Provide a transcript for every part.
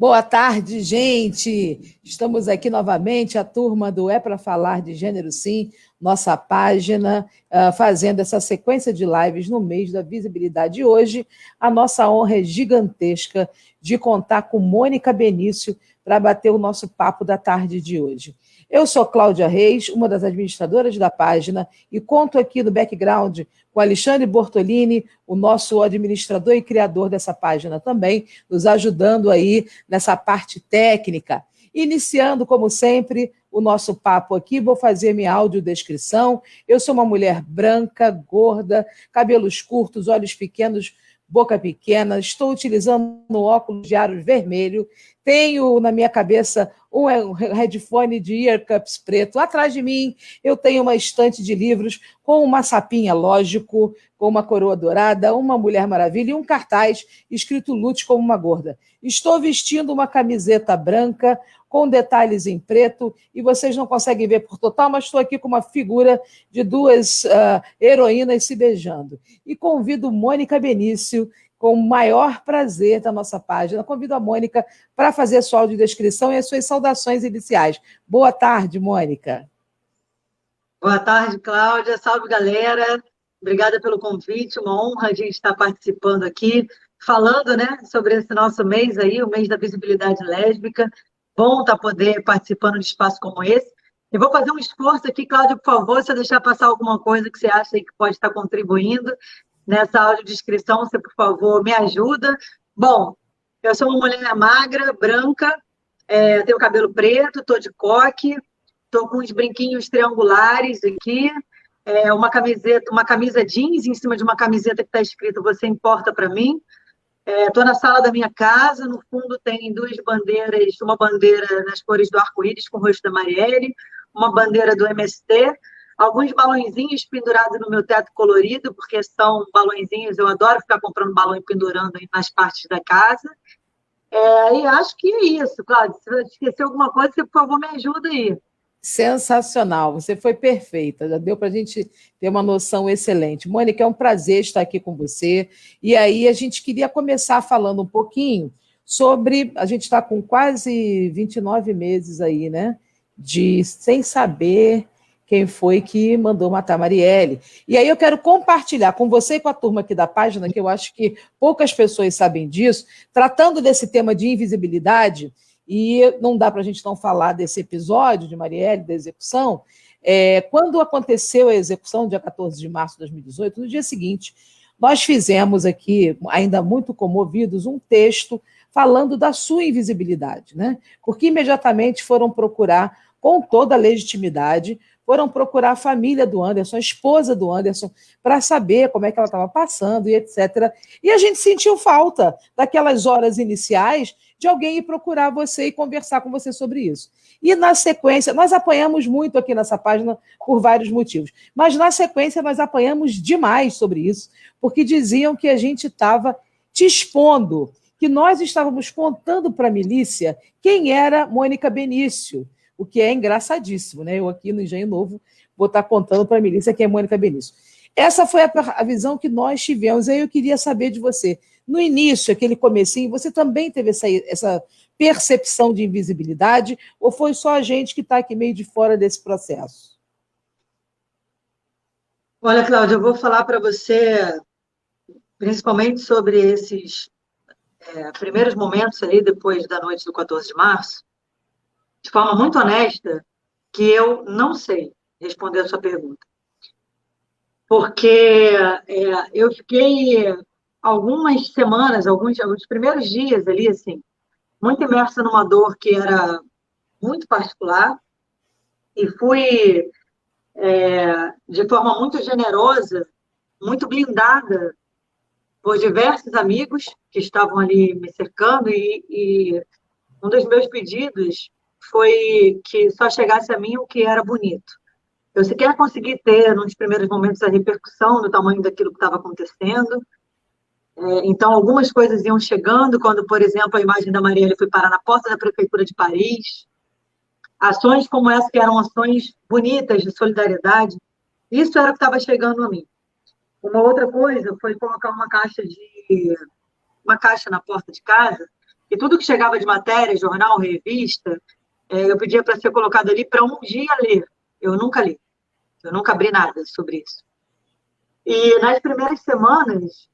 Boa tarde, gente! Estamos aqui novamente, a turma do É Pra Falar de Gênero Sim, nossa página, fazendo essa sequência de lives no mês da visibilidade. E hoje, a nossa honra é gigantesca de contar com Mônica Benício para bater o nosso papo da tarde de hoje. Eu sou Cláudia Reis, uma das administradoras da página, e conto aqui no background com Alexandre Bortolini, o nosso administrador e criador dessa página também, nos ajudando aí nessa parte técnica. Iniciando, como sempre, o nosso papo aqui, vou fazer minha audiodescrição. Eu sou uma mulher branca, gorda, cabelos curtos, olhos pequenos, boca pequena, estou utilizando um óculos de aros vermelho, tenho na minha cabeça um headphone de earcups preto. Atrás de mim, eu tenho uma estante de livros com uma sapinha, lógico, com uma coroa dourada, uma Mulher Maravilha e um cartaz escrito Lute como uma gorda. Estou vestindo uma camiseta branca com detalhes em preto e vocês não conseguem ver por total, mas estou aqui com uma figura de duas heroínas se beijando. E convido Mônica Benício, com o maior prazer da nossa página. Convido a Mônica para fazer a sua audiodescrição e as suas saudações iniciais. Boa tarde, Mônica. Boa tarde, Cláudia. Salve, galera. Obrigada pelo convite. Uma honra a gente estar participando aqui, falando, né, sobre esse nosso mês aí, o mês da visibilidade lésbica. Bom estar poder participando de espaço como esse. Eu vou fazer um esforço aqui, Cláudia, por favor, se eu deixar passar alguma coisa que você acha aí que pode estar contribuindo nessa audiodescrição, você, por favor, me ajuda. Bom, eu sou uma mulher magra, branca, tenho cabelo preto, estou de coque, estou com uns brinquinhos triangulares aqui, uma camisa jeans em cima de uma camiseta que está escrito Você Importa para Mim. Estou na sala da minha casa, no fundo tem duas bandeiras, uma bandeira nas cores do arco-íris com o rosto da Marielle, uma bandeira do MST, alguns balõezinhos pendurados no meu teto colorido, porque são balõezinhos, eu adoro ficar comprando balão e pendurando nas partes da casa. E acho que é isso, Cláudia. Se eu esquecer alguma coisa, você, por favor, me ajuda aí. Sensacional, você foi perfeita, já deu para a gente ter uma noção excelente. Mônica, é um prazer estar aqui com você. E aí a gente queria começar falando um pouquinho sobre, a gente está com quase 29 meses aí, né? Sem saber quem foi que mandou matar Marielle. E aí eu quero compartilhar com você e com a turma aqui da página, que eu acho que poucas pessoas sabem disso, tratando desse tema de invisibilidade. E não dá para a gente não falar desse episódio de Marielle, da execução. Quando aconteceu a execução, dia 14 de março de 2018, no dia seguinte, nós fizemos aqui, ainda muito comovidos, um texto falando da sua invisibilidade, né? Porque imediatamente foram procurar, com toda a legitimidade, foram procurar a família do Anderson, a esposa do Anderson, para saber como é que ela estava passando e etc. E a gente sentiu falta daquelas horas iniciais de alguém ir procurar você e conversar com você sobre isso. E, na sequência, nós apanhamos muito aqui nessa página por vários motivos, mas, na sequência, nós apanhamos demais sobre isso, porque diziam que a gente estava te expondo, que nós estávamos contando para a milícia quem era Mônica Benício, o que é engraçadíssimo, né? Eu aqui no Engenho Novo vou estar contando para a milícia quem é Mônica Benício. Essa foi a visão que nós tivemos. Aí eu queria saber de você. No início, aquele comecinho, você também teve essa percepção de invisibilidade ou foi só a gente que está aqui meio de fora desse processo? Olha, Cláudia, eu vou falar para você principalmente sobre esses primeiros momentos aí, depois da noite do 14 de março, de forma muito honesta, que eu não sei responder a sua pergunta. Porque eu fiquei algumas semanas, alguns primeiros dias ali, assim, muito imersa numa dor que era muito particular e fui, de forma muito generosa, muito blindada por diversos amigos que estavam ali me cercando e um dos meus pedidos foi que só chegasse a mim o que era bonito. Eu sequer consegui ter, nos primeiros momentos, a repercussão do tamanho daquilo que estava acontecendo. Então, algumas coisas iam chegando, quando, por exemplo, a imagem da Marielle foi parar na porta da Prefeitura de Paris. Ações como essa, que eram ações bonitas de solidariedade, isso era o que estava chegando a mim. Uma outra coisa foi colocar uma caixa na porta de casa e tudo que chegava de matéria, jornal, revista, eu pedia para ser colocado ali para um dia ler. Eu nunca li, eu nunca abri nada sobre isso. E nas primeiras semanas,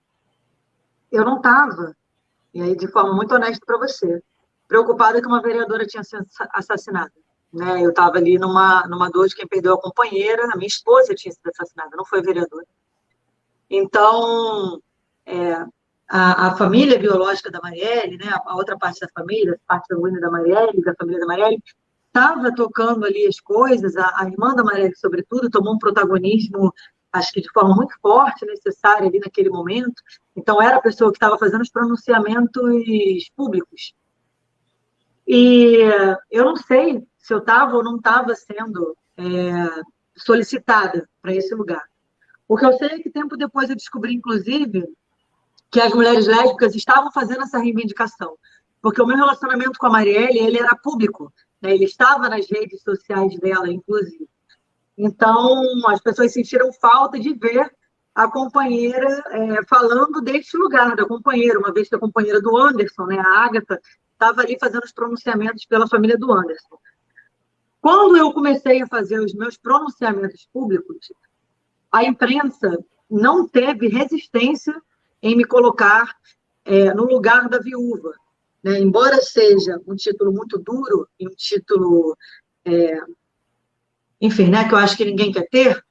eu não estava, e aí de forma muito honesta para você, preocupada que uma vereadora tinha sido assassinada. Né? Eu estava ali numa dor de quem perdeu a companheira, a minha esposa tinha sido assassinada, não foi a vereadora. Então, a família biológica da Marielle, né, a outra parte da família, a parte sanguínea da Marielle, da família da Marielle, estava tocando ali as coisas, a irmã da Marielle, sobretudo, tomou um protagonismo, acho que de forma muito forte, necessária ali naquele momento. Então, era a pessoa que estava fazendo os pronunciamentos públicos. E eu não sei se eu estava ou não estava sendo solicitada para esse lugar. O que eu sei é que tempo depois eu descobri, inclusive, que as mulheres lésbicas estavam fazendo essa reivindicação. Porque o meu relacionamento com a Marielle, ele era público, né? Ele estava nas redes sociais dela, inclusive. Então, as pessoas sentiram falta de ver a companheira falando deste lugar, da companheira, uma vez que a companheira do Anderson, né, a Ágata, estava ali fazendo os pronunciamentos pela família do Anderson. Quando eu comecei a fazer os meus pronunciamentos públicos, a imprensa não teve resistência em me colocar no lugar da viúva. Né? Embora seja um título muito duro e um título, enfim, né, que eu acho que ninguém quer ter,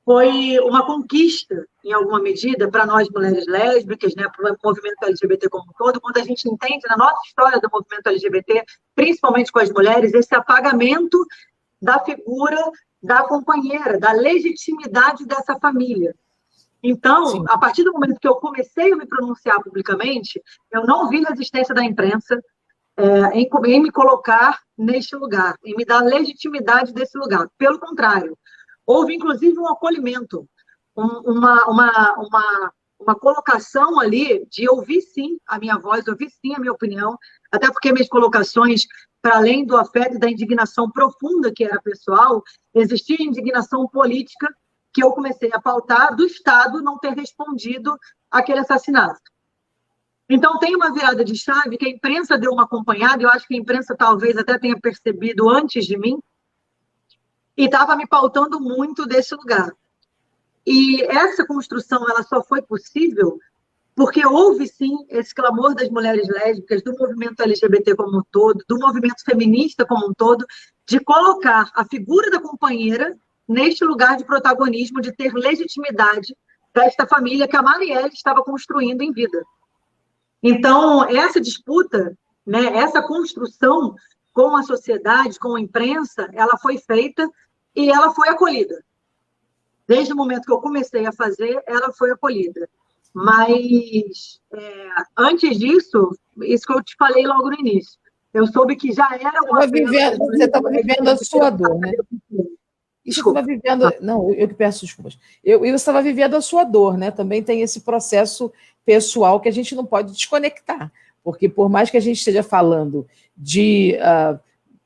foi uma conquista, em alguma medida, para nós mulheres lésbicas, né, para o movimento LGBT como um todo, quando a gente entende na nossa história do movimento LGBT, principalmente com as mulheres, esse apagamento da figura da companheira, da legitimidade dessa família. Então, sim, a partir do momento que eu comecei a me pronunciar publicamente, eu não vi resistência da imprensa em me colocar neste lugar, em me dar legitimidade desse lugar. Pelo contrário, houve, inclusive, um acolhimento, uma colocação ali de ouvir, sim, a minha voz, ouvir, sim, a minha opinião, até porque minhas colocações, para além do afeto e da indignação profunda que era pessoal, existia indignação política que eu comecei a pautar do Estado não ter respondido àquele assassinato. Então, tem uma virada de chave que a imprensa deu uma acompanhada, eu acho que a imprensa talvez até tenha percebido antes de mim, e estava me pautando muito desse lugar. E essa construção ela só foi possível porque houve, sim, esse clamor das mulheres lésbicas, do movimento LGBT como um todo, do movimento feminista como um todo, de colocar a figura da companheira neste lugar de protagonismo, de ter legitimidade desta família que a Marielle estava construindo em vida. Então, essa disputa, né, essa construção com a sociedade, com a imprensa, ela foi feita e ela foi acolhida. Desde o momento que eu comecei a fazer, ela foi acolhida. Mas, antes disso, isso que eu te falei logo no início, eu soube que já era uma... Você estava vivendo a sua dor, né? Desculpa. Você estava vivendo... Não, eu que peço desculpas. E você estava vivendo a sua dor, né? Também tem esse processo pessoal que a gente não pode desconectar, porque por mais que a gente esteja falando de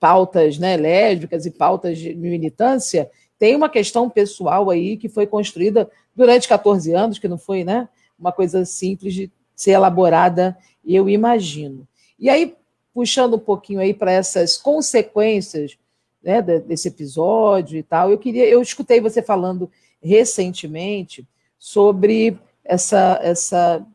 pautas, né, lésbicas e pautas de militância, tem uma questão pessoal aí que foi construída durante 14 anos, que não foi, né, uma coisa simples de ser elaborada, eu imagino. E aí, puxando um pouquinho aí para essas consequências, né, desse episódio e tal, eu escutei você falando recentemente sobre essa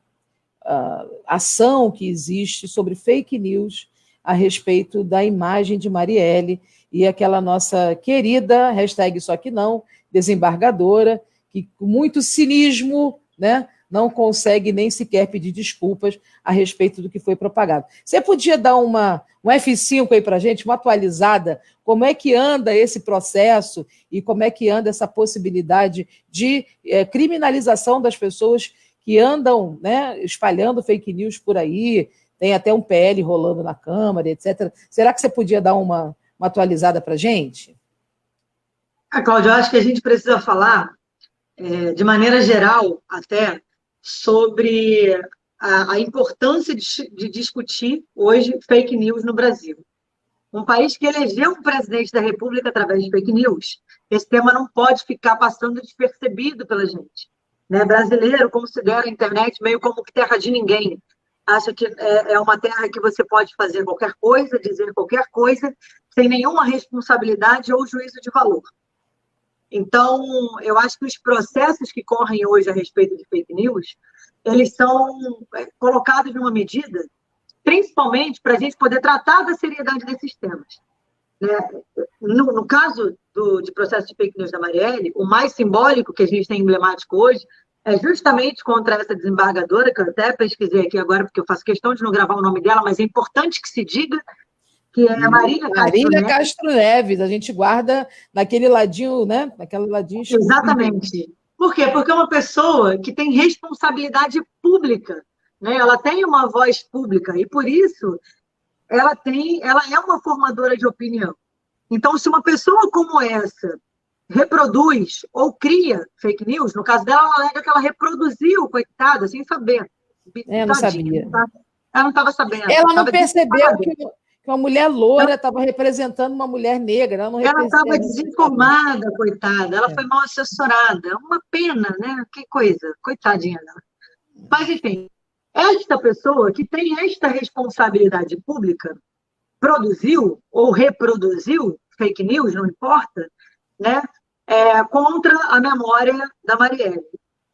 ação que existe sobre fake news a respeito da imagem de Marielle e aquela nossa querida, hashtag só que não, desembargadora, que com muito cinismo, né, não consegue nem sequer pedir desculpas a respeito do que foi propagado. Você podia dar um F5 aí para a gente, uma atualizada, como é que anda esse processo e como é que anda essa possibilidade de criminalização das pessoas que andam, né, espalhando fake news por aí, tem até um PL rolando na Câmara, etc. Será que você podia dar uma atualizada para a gente? Cláudia, eu acho que a gente precisa falar, de maneira geral, até, sobre a importância de discutir hoje fake news no Brasil. Um país que elegeu um presidente da República através de fake news, esse tema não pode ficar passando despercebido pela gente. Né? Brasileiro considera a internet meio como terra de ninguém. acho que é uma terra que você pode fazer qualquer coisa, dizer qualquer coisa, sem nenhuma responsabilidade ou juízo de valor. Então, eu acho que os processos que correm hoje a respeito de fake news, eles são colocados numa medida, principalmente para a gente poder tratar da seriedade desses temas. Né? No caso de processo de fake news da Marielle, o mais simbólico que a gente tem emblemático hoje é justamente contra essa desembargadora, que eu até pesquisei aqui agora, porque eu faço questão de não gravar o nome dela, mas é importante que se diga, que é Marília Castro Neves. A gente guarda naquele ladinho, né? Naquele ladinho escuro. Exatamente. Por quê? Porque é uma pessoa que tem responsabilidade pública, né? Ela tem uma voz pública, e por isso ela é uma formadora de opinião. Então, se uma pessoa como essa reproduz ou cria fake news, no caso dela, ela alega que ela reproduziu, coitada, sem saber. Não sabia. Ela não estava sabendo. Ela não percebeu que uma mulher loura estava representando uma mulher negra. Ela estava desinformada, coitada. Ela foi mal assessorada. Uma pena, né? Que coisa. Coitadinha dela. Mas, enfim, esta pessoa que tem esta responsabilidade pública produziu ou reproduziu fake news, não importa, né? Contra a memória da Marielle.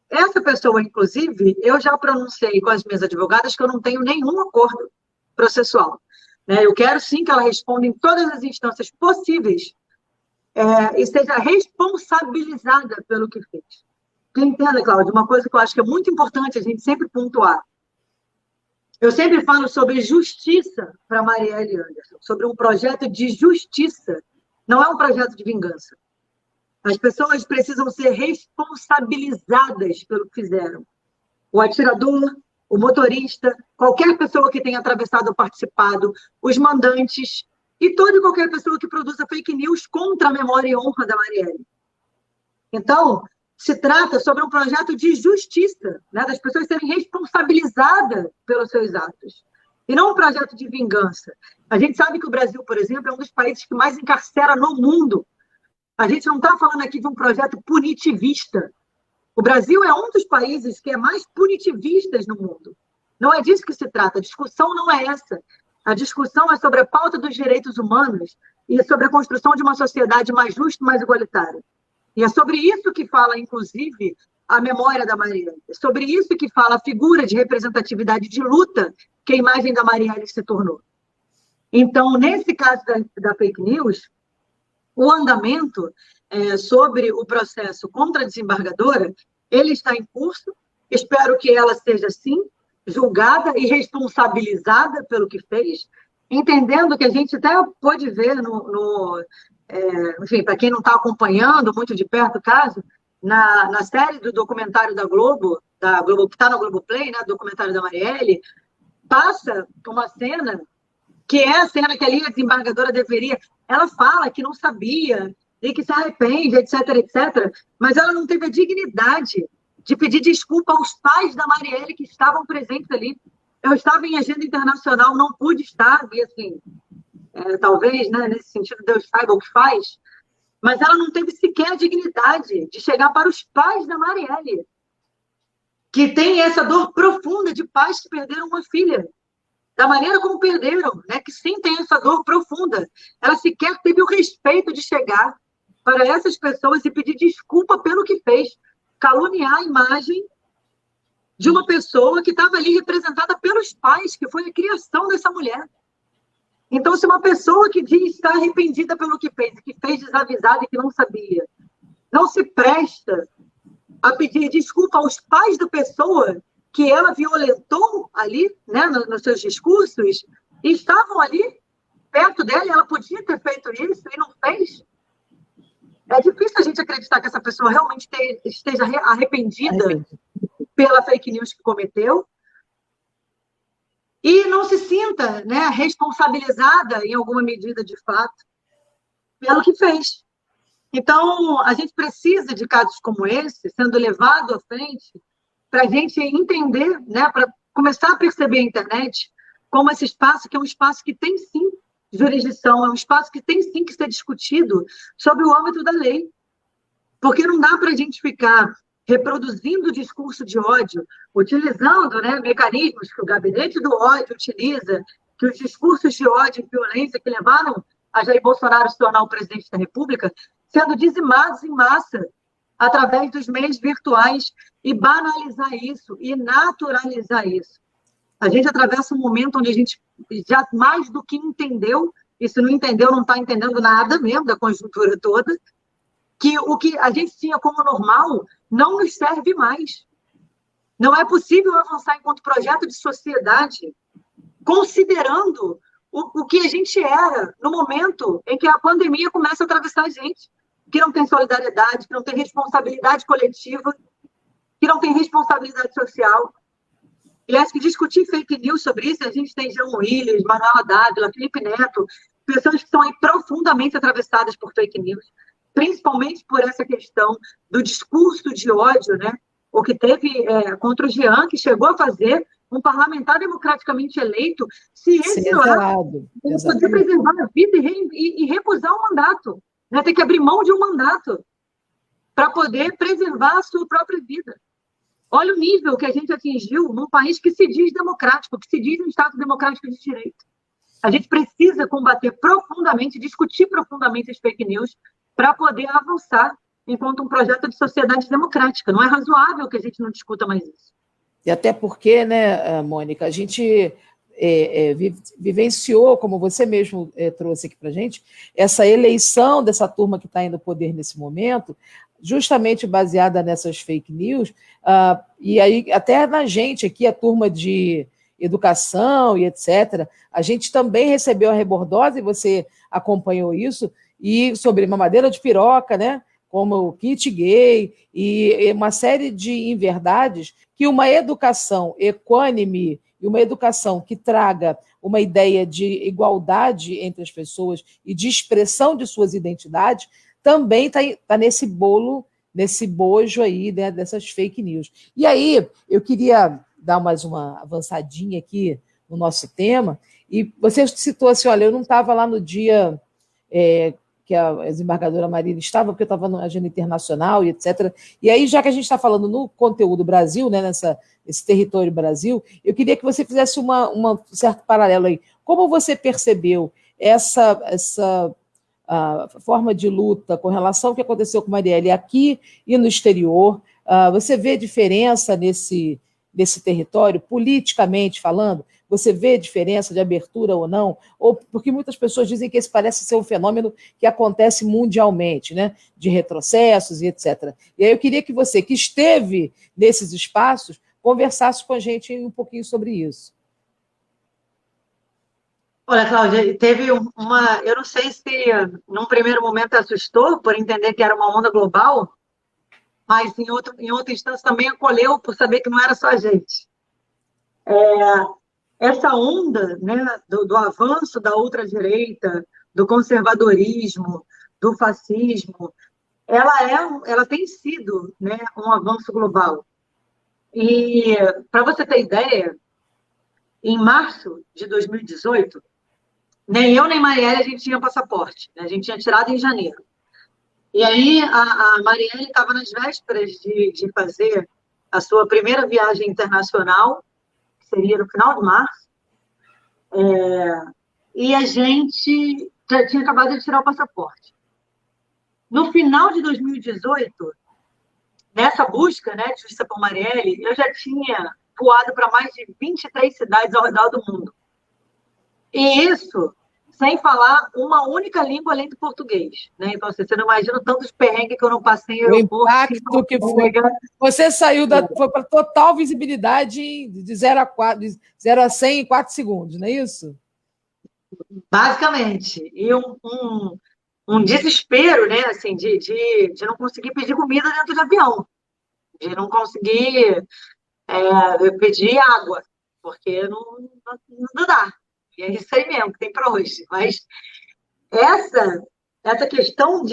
Essa pessoa, inclusive, eu já pronunciei com as minhas advogadas que eu não tenho nenhum acordo processual. Né? Eu quero, sim, que ela responda em todas as instâncias possíveis e seja responsabilizada pelo que fez. Porque entenda, Cláudia, uma coisa que eu acho que é muito importante a gente sempre pontuar. Eu sempre falo sobre justiça para Marielle Anderson, sobre um projeto de justiça, não é um projeto de vingança. As pessoas precisam ser responsabilizadas pelo que fizeram. O atirador, o motorista, qualquer pessoa que tenha atravessado ou participado, os mandantes e toda e qualquer pessoa que produza fake news contra a memória e honra da Marielle. Então, se trata sobre um projeto de justiça, né, das pessoas serem responsabilizadas pelos seus atos, e não um projeto de vingança. A gente sabe que o Brasil, por exemplo, é um dos países que mais encarcera no mundo. A gente não está falando aqui de um projeto punitivista. O Brasil é um dos países que é mais punitivistas no mundo. Não é disso que se trata. A discussão não é essa. A discussão é sobre a pauta dos direitos humanos e sobre a construção de uma sociedade mais justa e mais igualitária. E é sobre isso que fala, inclusive, a memória da Marielle. É sobre isso que fala a figura de representatividade de luta que a imagem da Marielle se tornou. Então, nesse caso da fake news, o andamento sobre o processo contra a desembargadora, ele está em curso. Espero que ela seja, sim, julgada e responsabilizada pelo que fez, entendendo que a gente até pode ver enfim, para quem não está acompanhando muito de perto o caso, na série do documentário da Globo, que está na Globoplay, né, documentário da Marielle, passa uma cena que é a cena que ali a desembargadora deveria... Ela fala que não sabia e que se arrepende, etc., etc., mas ela não teve a dignidade de pedir desculpa aos pais da Marielle que estavam presentes ali. Eu estava em agenda internacional, não pude estar, e assim, talvez, né, nesse sentido, Deus saiba o que faz, mas ela não teve sequer a dignidade de chegar para os pais da Marielle, que tem essa dor profunda de pais que perderam uma filha, da maneira como perderam, né, que sentem essa dor profunda. Ela sequer teve o respeito de chegar para essas pessoas e pedir desculpa pelo que fez, caluniar a imagem de uma pessoa que estava ali representada pelos pais, que foi a criação dessa mulher. Então, se uma pessoa que diz estar arrependida pelo que fez desavisada e que não sabia, não se presta a pedir desculpa aos pais da pessoa que ela violentou ali, né, nos seus discursos, e estavam ali, perto dela, e ela podia ter feito isso e não fez. É difícil a gente acreditar que essa pessoa realmente esteja arrependida pela fake news que cometeu e não se sinta, né, responsabilizada, em alguma medida, de fato, pelo que fez. Então, a gente precisa de casos como esse, sendo levado à frente, para a gente entender, né, para começar a perceber a internet como esse espaço, que é um espaço que tem, sim, jurisdição, é um espaço que tem, sim, que ser discutido sobre o âmbito da lei. Porque não dá para a gente ficar reproduzindo o discurso de ódio, utilizando, né, mecanismos que o gabinete do ódio utiliza, que os discursos de ódio e violência que levaram a Jair Bolsonaro se tornar o presidente da República, sendo dizimados em massa através dos meios virtuais, e banalizar isso, e naturalizar isso. A gente atravessa um momento onde a gente já mais do que entendeu, e se não entendeu, não está entendendo nada mesmo da conjuntura toda, que o que a gente tinha como normal não nos serve mais. Não é possível avançar enquanto projeto de sociedade, considerando o que a gente era no momento em que a pandemia começa a atravessar a gente, que não tem solidariedade, que não tem responsabilidade coletiva, que não tem responsabilidade social. E acho que discutir fake news sobre isso, a gente tem Jean Willis, Manuela Dávila, Felipe Neto, pessoas que estão aí profundamente atravessadas por fake news, principalmente por essa questão do discurso de ódio, né? O que teve contra o Jean, que chegou a fazer um parlamentar democraticamente eleito se exilar, poder preservar a vida e recusar o mandato, né? Ter que abrir mão de um mandato para poder preservar a sua própria vida. Olha o nível que a gente atingiu num país que se diz democrático, que se diz um Estado democrático de direito. A gente precisa combater profundamente, discutir profundamente as fake news para poder avançar enquanto um projeto de sociedade democrática. Não é razoável que a gente não discuta mais isso. E até porque, né, Mônica, a gente vivenciou, como você mesmo trouxe aqui para a gente, essa eleição dessa turma que está indo ao poder nesse momento, justamente baseada nessas fake news, e aí até na gente aqui, a turma de educação e etc., a gente também recebeu a rebordose, e você acompanhou isso, e sobre mamadeira de piroca, né, como o kit gay, e uma série de inverdades que uma educação equânime e uma educação que traga uma ideia de igualdade entre as pessoas e de expressão de suas identidades, também está nesse bolo, nesse bojo aí, né, dessas fake news. E aí, eu queria dar mais uma avançadinha aqui no nosso tema, e você citou assim, olha, eu não estava lá no dia que a desembargadora Marília estava, porque eu estava na agenda internacional e etc. E aí, já que a gente está falando no conteúdo Brasil, né, esse território Brasil, eu queria que você fizesse um certo paralelo aí. Como você percebeu essa forma de luta com relação ao que aconteceu com Marielle aqui e no exterior? Você vê diferença nesse território, politicamente falando? Você vê diferença de abertura ou não? Ou porque muitas pessoas dizem que esse parece ser um fenômeno que acontece mundialmente, né? De retrocessos e etc. E aí eu queria que você, que esteve nesses espaços, conversasse com a gente um pouquinho sobre isso. Olha, Cláudia, teve uma... Eu não sei se num primeiro momento assustou por entender que era uma onda global, mas em outra instância também acolheu por saber que não era só a gente. Essa onda, né, do avanço da ultradireita, do conservadorismo, do fascismo, ela tem sido, né, um avanço global. E, para você ter ideia, em março de 2018, nem eu nem Marielle a gente tinha passaporte, né? A gente tinha tirado em janeiro. E aí a Marielle estava nas vésperas de fazer a sua primeira viagem internacional, que seria no final de março, e a gente já tinha acabado de tirar o passaporte. No final de 2018, nessa busca, né, de justiça por Marielle, eu já tinha voado para mais de 23 cidades ao redor do mundo. E isso sem falar uma única língua além do português, né? Então, você não imagina tantos perrengues que eu não passei. O impacto que foi. Você saiu foi para total visibilidade de 0 a 100 em 4 segundos, não é isso? Basicamente. E um desespero, né? Assim, de não conseguir pedir comida dentro do avião, de não conseguir pedir água, porque não dá. E é isso aí mesmo que tem para hoje. Mas essa questão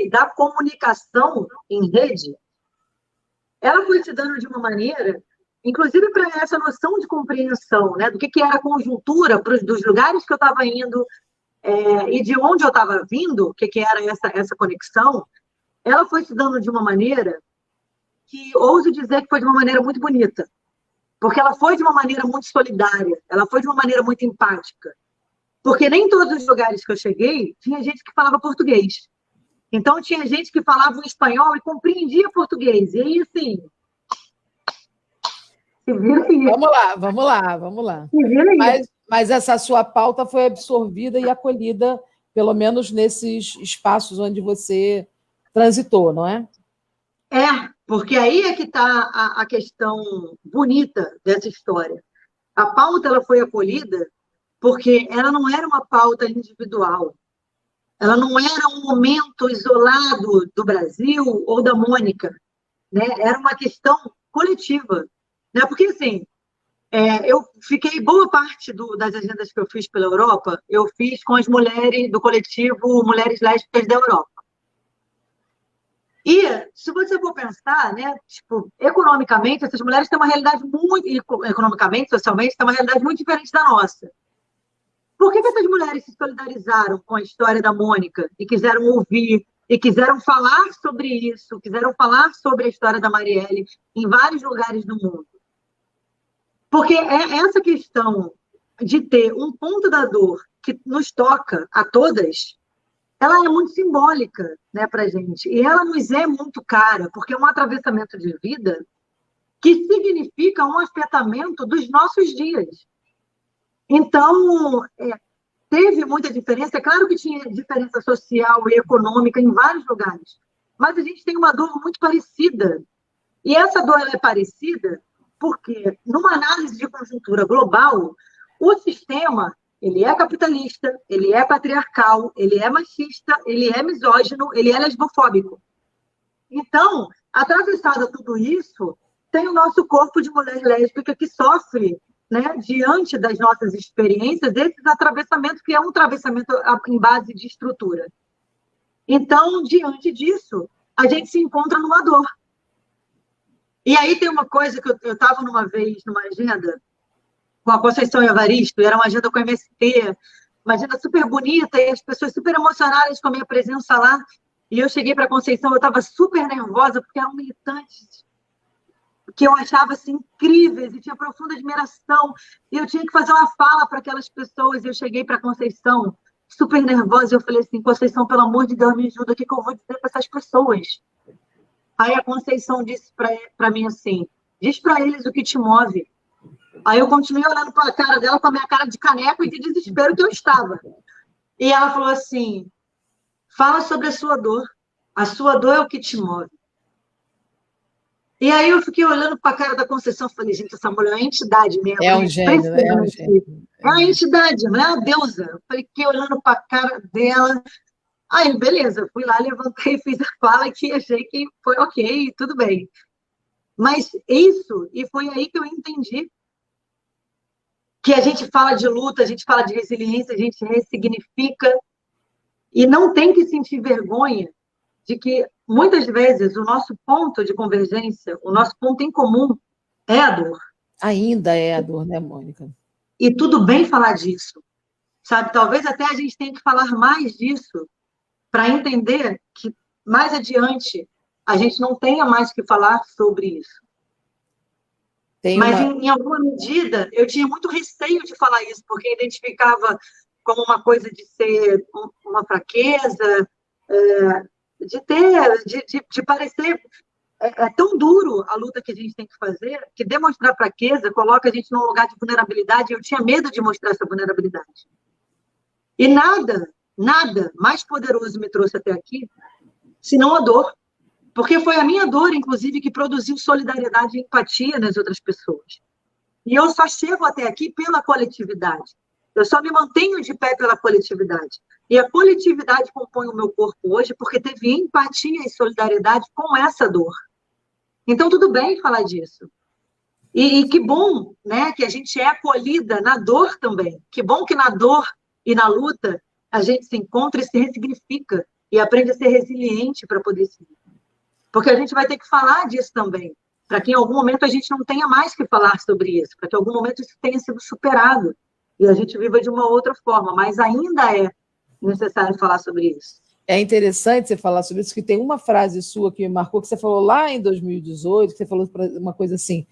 da comunicação em rede, ela foi se dando de uma maneira, inclusive para essa noção de compreensão, né, do que era a conjuntura dos lugares que eu estava indo e de onde eu estava vindo, o que era essa conexão, ela foi se dando de uma maneira que ouso dizer que foi de uma maneira muito bonita, porque ela foi de uma maneira muito solidária, ela foi de uma maneira muito empática, porque nem todos os lugares que eu cheguei tinha gente que falava português. Então, tinha gente que falava um espanhol e compreendia português. E aí, assim, se vira aí. Vamos lá, vamos lá, vamos lá. Se vira aí. Mas essa sua pauta foi absorvida e acolhida, pelo menos nesses espaços onde você transitou, não é? Porque aí é que está a questão bonita dessa história. A pauta ela foi acolhida porque ela não era uma pauta individual. Ela não era um momento isolado do Brasil ou da Mônica, né? Era uma questão coletiva, né? Porque, assim, eu fiquei boa parte das agendas que eu fiz pela Europa, eu fiz com as mulheres do coletivo Mulheres Lésbicas da Europa. E, se você for pensar, né, tipo, economicamente, essas mulheres têm uma realidade muito, economicamente, socialmente, têm uma realidade muito diferente da nossa. Por que essas mulheres se solidarizaram com a história da Mônica e quiseram ouvir, e quiseram falar sobre isso, quiseram falar sobre a história da Marielle em vários lugares do mundo? Porque é essa questão de ter um ponto da dor que nos toca a todas, ela é muito simbólica, né, para a gente. E ela nos é muito cara, porque é um atravessamento de vida que significa um afetamento dos nossos dias. Então, teve muita diferença. É claro que tinha diferença social e econômica em vários lugares, mas a gente tem uma dor muito parecida. E essa dor ela é parecida porque, numa análise de conjuntura global, o sistema ele é capitalista, ele é patriarcal, ele é machista, ele é misógino, ele é lesbofóbico. Então, atravessado tudo isso, tem o nosso corpo de mulher lésbica que sofre, né, diante das nossas experiências, desses atravessamentos, que é um atravessamento em base de estrutura. Então, diante disso, a gente se encontra numa dor. E aí tem uma coisa que eu estava numa vez numa agenda com a Conceição Evaristo, era uma agenda com a MST, uma agenda super bonita, e as pessoas super emocionadas com a minha presença lá. E eu cheguei para a Conceição, eu estava super nervosa, porque eram militantes que eu achava assim, incríveis, e tinha profunda admiração, e eu tinha que fazer uma fala para aquelas pessoas, e eu cheguei para a Conceição, super nervosa, e eu falei assim, Conceição, pelo amor de Deus, me ajuda, o que eu vou dizer para essas pessoas? Aí a Conceição disse para mim assim, diz para eles o que te move. Aí eu continuei olhando para a cara dela com a minha cara de caneco e de desespero que eu estava. E ela falou assim, fala sobre a sua dor é o que te move. E aí eu fiquei olhando para a cara da Conceição e falei, gente, essa mulher é uma entidade mesmo. É um gênio, né? É um gênio. É uma entidade, não é a deusa. Eu falei, fiquei olhando para a cara dela. Aí, beleza, fui lá, levantei, fiz a fala que achei que foi ok, tudo bem. Mas isso, e foi aí que eu entendi que a gente fala de luta, a gente fala de resiliência, a gente ressignifica, e não tem que sentir vergonha de que, muitas vezes, o nosso ponto de convergência, o nosso ponto em comum é a dor. Ainda é a dor, né, Mônica? E tudo bem falar disso, sabe? Talvez até a gente tenha que falar mais disso para entender que, mais adiante, a gente não tenha mais que falar sobre isso. Mas, em alguma medida, eu tinha muito receio de falar isso, porque identificava como uma coisa de ser uma fraqueza, de parecer... É tão duro a luta que a gente tem que fazer, que demonstrar fraqueza coloca a gente num lugar de vulnerabilidade, e eu tinha medo de mostrar essa vulnerabilidade. E nada mais poderoso me trouxe até aqui, senão a dor. Porque foi a minha dor, inclusive, que produziu solidariedade e empatia nas outras pessoas. E eu só chego até aqui pela coletividade. Eu só me mantenho de pé pela coletividade. E a coletividade compõe o meu corpo hoje porque teve empatia e solidariedade com essa dor. Então, tudo bem falar disso. E que bom, né, que a gente é acolhida na dor também. Que bom que na dor e na luta a gente se encontra e se ressignifica e aprende a ser resiliente para poder seguir. Porque a gente vai ter que falar disso também, para que em algum momento a gente não tenha mais que falar sobre isso, para que em algum momento isso tenha sido superado e a gente viva de uma outra forma, mas ainda é necessário falar sobre isso. É interessante você falar sobre isso, que tem uma frase sua que me marcou, que você falou lá em 2018, que você falou uma coisa assim,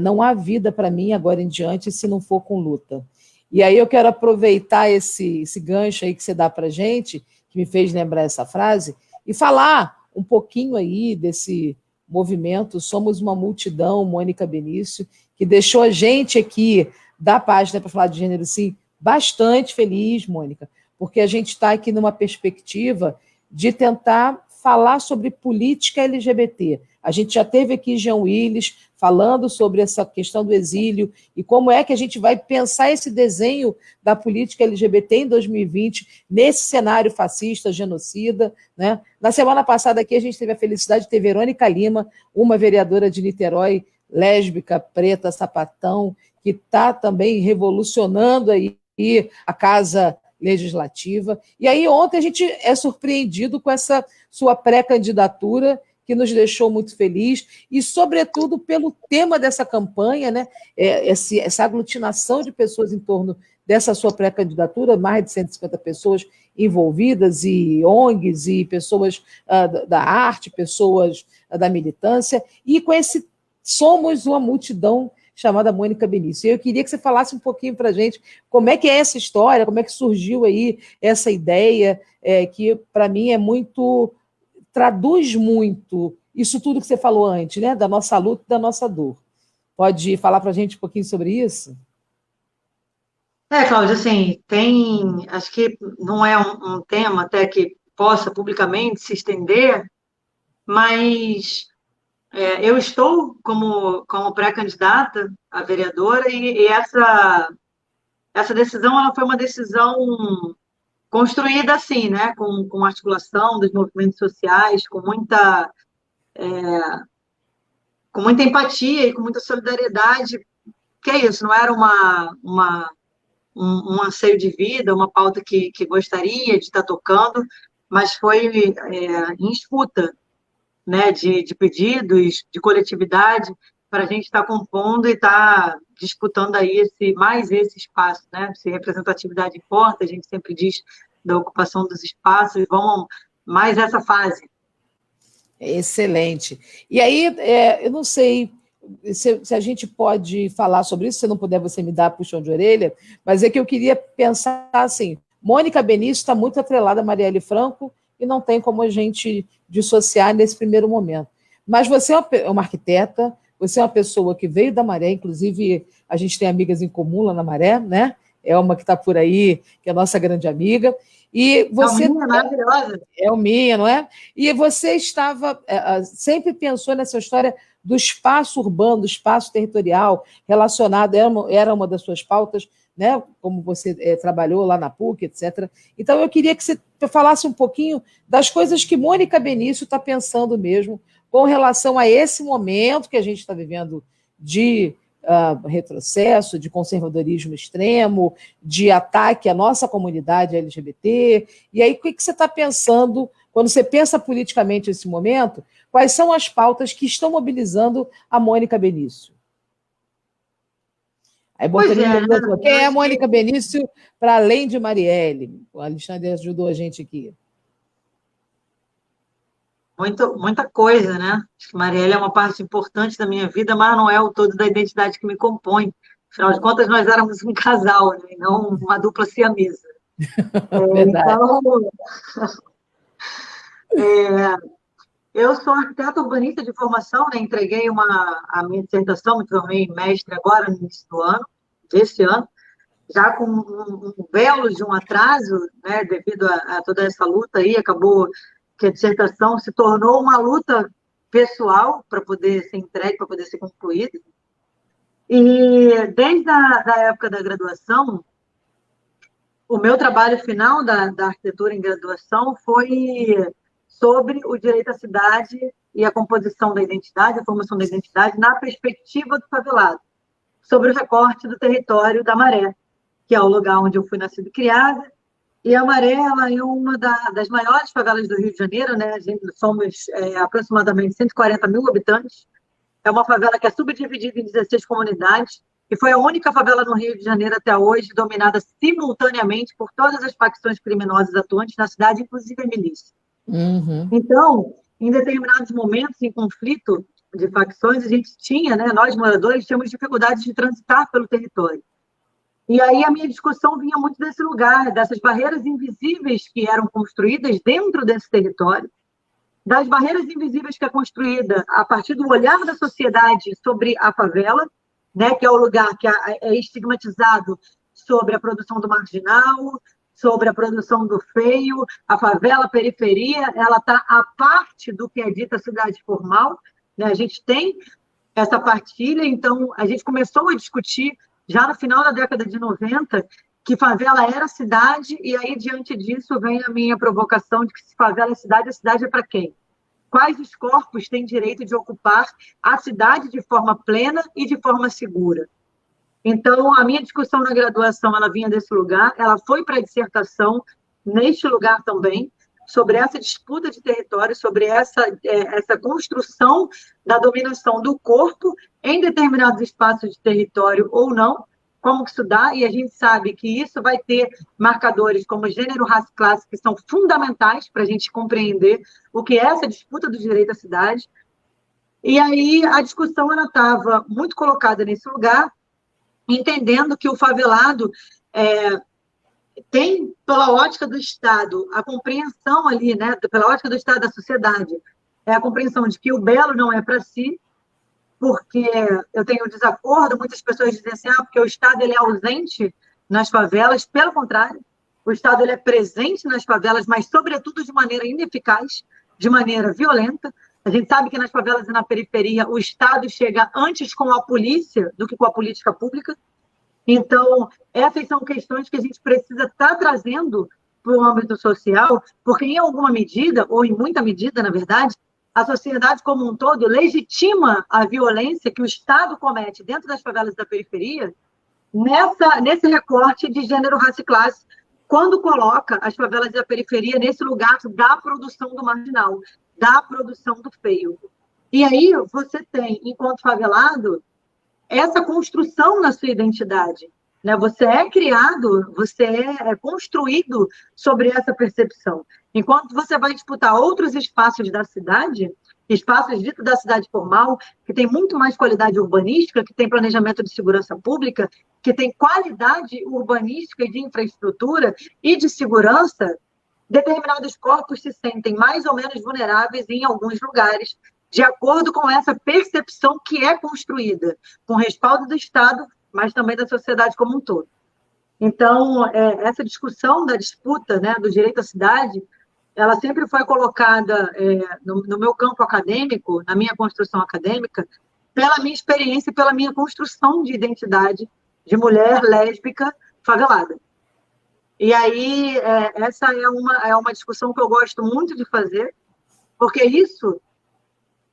não há vida para mim agora em diante se não for com luta. E aí eu quero aproveitar esse gancho aí que você dá para gente, que me fez lembrar essa frase, e falar um pouquinho aí desse movimento Somos uma Multidão, Mônica Benício, que deixou a gente aqui da página para falar de gênero, sim, bastante feliz, Mônica, porque a gente está aqui numa perspectiva de tentar falar sobre política LGBT. A gente já teve aqui Jean Willis falando sobre essa questão do exílio e como é que a gente vai pensar esse desenho da política LGBT em 2020, nesse cenário fascista, genocida. Né? Na semana passada aqui a gente teve a felicidade de ter Verônica Lima, uma vereadora de Niterói, lésbica, preta, sapatão, que está também revolucionando aí a Casa Legislativa. E aí ontem a gente é surpreendido com essa sua pré-candidatura, que nos deixou muito feliz, e, sobretudo, pelo tema dessa campanha, né? Essa aglutinação de pessoas em torno dessa sua pré-candidatura, mais de 150 pessoas envolvidas, e ONGs, e pessoas da arte, pessoas da militância, e com esse Somos uma Multidão chamada Mônica Benício. Eu queria que você falasse um pouquinho para a gente como é que é essa história, como é que surgiu aí essa ideia, que para mim traduz muito isso tudo que você falou antes, né? Da nossa luta e da nossa dor. Pode falar para a gente um pouquinho sobre isso? Cláudia, assim, acho que não é um tema até que possa publicamente se estender, mas eu estou como pré-candidata a vereadora e essa decisão ela foi uma decisão construída assim, né, com articulação dos movimentos sociais, com muita empatia e com muita solidariedade, que é isso, não era um anseio de vida, uma pauta que gostaria de estar tocando, mas foi em escuta, né, de pedidos, de coletividade, para a gente estar compondo e estar disputando aí mais esse espaço, né? Se representatividade importa, a gente sempre diz da ocupação dos espaços, vamos mais essa fase. Excelente. E aí, eu não sei se a gente pode falar sobre isso, se não puder você me dar puxão de orelha, mas é que eu queria pensar assim, Mônica Benício está muito atrelada a Marielle Franco e não tem como a gente dissociar nesse primeiro momento. Mas você é uma arquiteta, você é uma pessoa que veio da Maré, inclusive a gente tem amigas em comum lá na Maré, né? É uma que está por aí, que é a nossa grande amiga. E você é maravilhosa. É o minha, não é? E você sempre pensou nessa história do espaço urbano, do espaço territorial relacionado, era uma das suas pautas, né? Como você trabalhou lá na PUC, etc. Então, eu queria que você falasse um pouquinho das coisas que Mônica Benício está pensando mesmo com relação a esse momento que a gente está vivendo de retrocesso, de conservadorismo extremo, de ataque à nossa comunidade LGBT. E aí, o que você está pensando, quando você pensa politicamente nesse momento, quais são as pautas que estão mobilizando a Mônica Benício? Aí, quem é a Mônica Benício para além de Marielle? O Alexandre ajudou a gente aqui. Muita coisa, né? Acho que Marielle é uma parte importante da minha vida, mas não é o todo da identidade que me compõe. Afinal de contas, nós éramos um casal, né? E não uma dupla siamesa. Verdade. Eu sou arquiteta urbanista de formação, né? Entreguei a minha dissertação, me tornei mestre agora no início desse ano, já com um belo de um atraso, né? Devido a toda essa luta aí, acabou que a dissertação se tornou uma luta pessoal para poder ser entregue, para poder ser concluída. E desde a época da graduação, o meu trabalho final da arquitetura em graduação foi sobre o direito à cidade e a composição da identidade, a formação da identidade na perspectiva do favelado, sobre o recorte do território da Maré, que é o lugar onde eu fui nascida e criada. E a Maré, ela é uma das maiores favelas do Rio de Janeiro, né? Somos aproximadamente 140 mil habitantes. É uma favela que é subdividida em 16 comunidades, e foi a única favela no Rio de Janeiro até hoje dominada simultaneamente por todas as facções criminosas atuantes na cidade, inclusive a milícia. Uhum. Então, em determinados momentos, em conflito de facções, a gente tinha, né, nós moradores, tínhamos dificuldades de transitar pelo território. E aí a minha discussão vinha muito desse lugar, dessas barreiras invisíveis que eram construídas dentro desse território, das barreiras invisíveis que é construída a partir do olhar da sociedade sobre a favela, né, que é o lugar que é estigmatizado sobre a produção do marginal, sobre a produção do feio, a favela, a periferia, ela está à parte do que é dita cidade formal, né? A gente tem essa partilha, então a gente começou a discutir já no final da década de 90 que favela era cidade, e aí diante disso vem a minha provocação de que se favela é cidade, a cidade é para quem? Quais os corpos têm direito de ocupar a cidade de forma plena e de forma segura? Então, a minha discussão na graduação, ela vinha desse lugar, ela foi para a dissertação neste lugar também, sobre essa disputa de território, sobre essa construção da dominação do corpo em determinados espaços de território ou não, como que isso dá, e a gente sabe que isso vai ter marcadores como gênero, raça e classe, que são fundamentais para a gente compreender o que é essa disputa do direito à cidade. E aí a discussão estava muito colocada nesse lugar, entendendo que o favelado tem, pela ótica do Estado, a compreensão ali, né, pela ótica do Estado da sociedade, é a compreensão de que o belo não é para si, porque eu tenho um desacordo, muitas pessoas dizem assim, porque o Estado ele é ausente nas favelas, pelo contrário, o Estado ele é presente nas favelas, mas, sobretudo, de maneira ineficaz, de maneira violenta. A gente sabe que nas favelas e na periferia o Estado chega antes com a polícia do que com a política pública. Então, essas são questões que a gente precisa estar trazendo para o âmbito social, porque em alguma medida, ou em muita medida, na verdade, a sociedade como um todo legitima a violência que o Estado comete dentro das favelas da periferia nesse recorte de gênero, raça e classe, quando coloca as favelas da periferia nesse lugar da produção do marginal, da produção do feio. E aí você tem, enquanto favelado, essa construção na sua identidade, né? Você é criado, você é construído sobre essa percepção. Enquanto você vai disputar outros espaços da cidade, espaços ditos da cidade formal, que tem muito mais qualidade urbanística, que tem planejamento de segurança pública, que tem qualidade urbanística e de infraestrutura e de segurança, determinados corpos se sentem mais ou menos vulneráveis em alguns lugares, de acordo com essa percepção que é construída, com respaldo do Estado, mas também da sociedade como um todo. Então, essa discussão da disputa, né, do direito à cidade, ela sempre foi colocada no meu campo acadêmico, na minha construção acadêmica, pela minha experiência e pela minha construção de identidade de mulher lésbica favelada. E aí, essa é uma discussão que eu gosto muito de fazer, porque isso,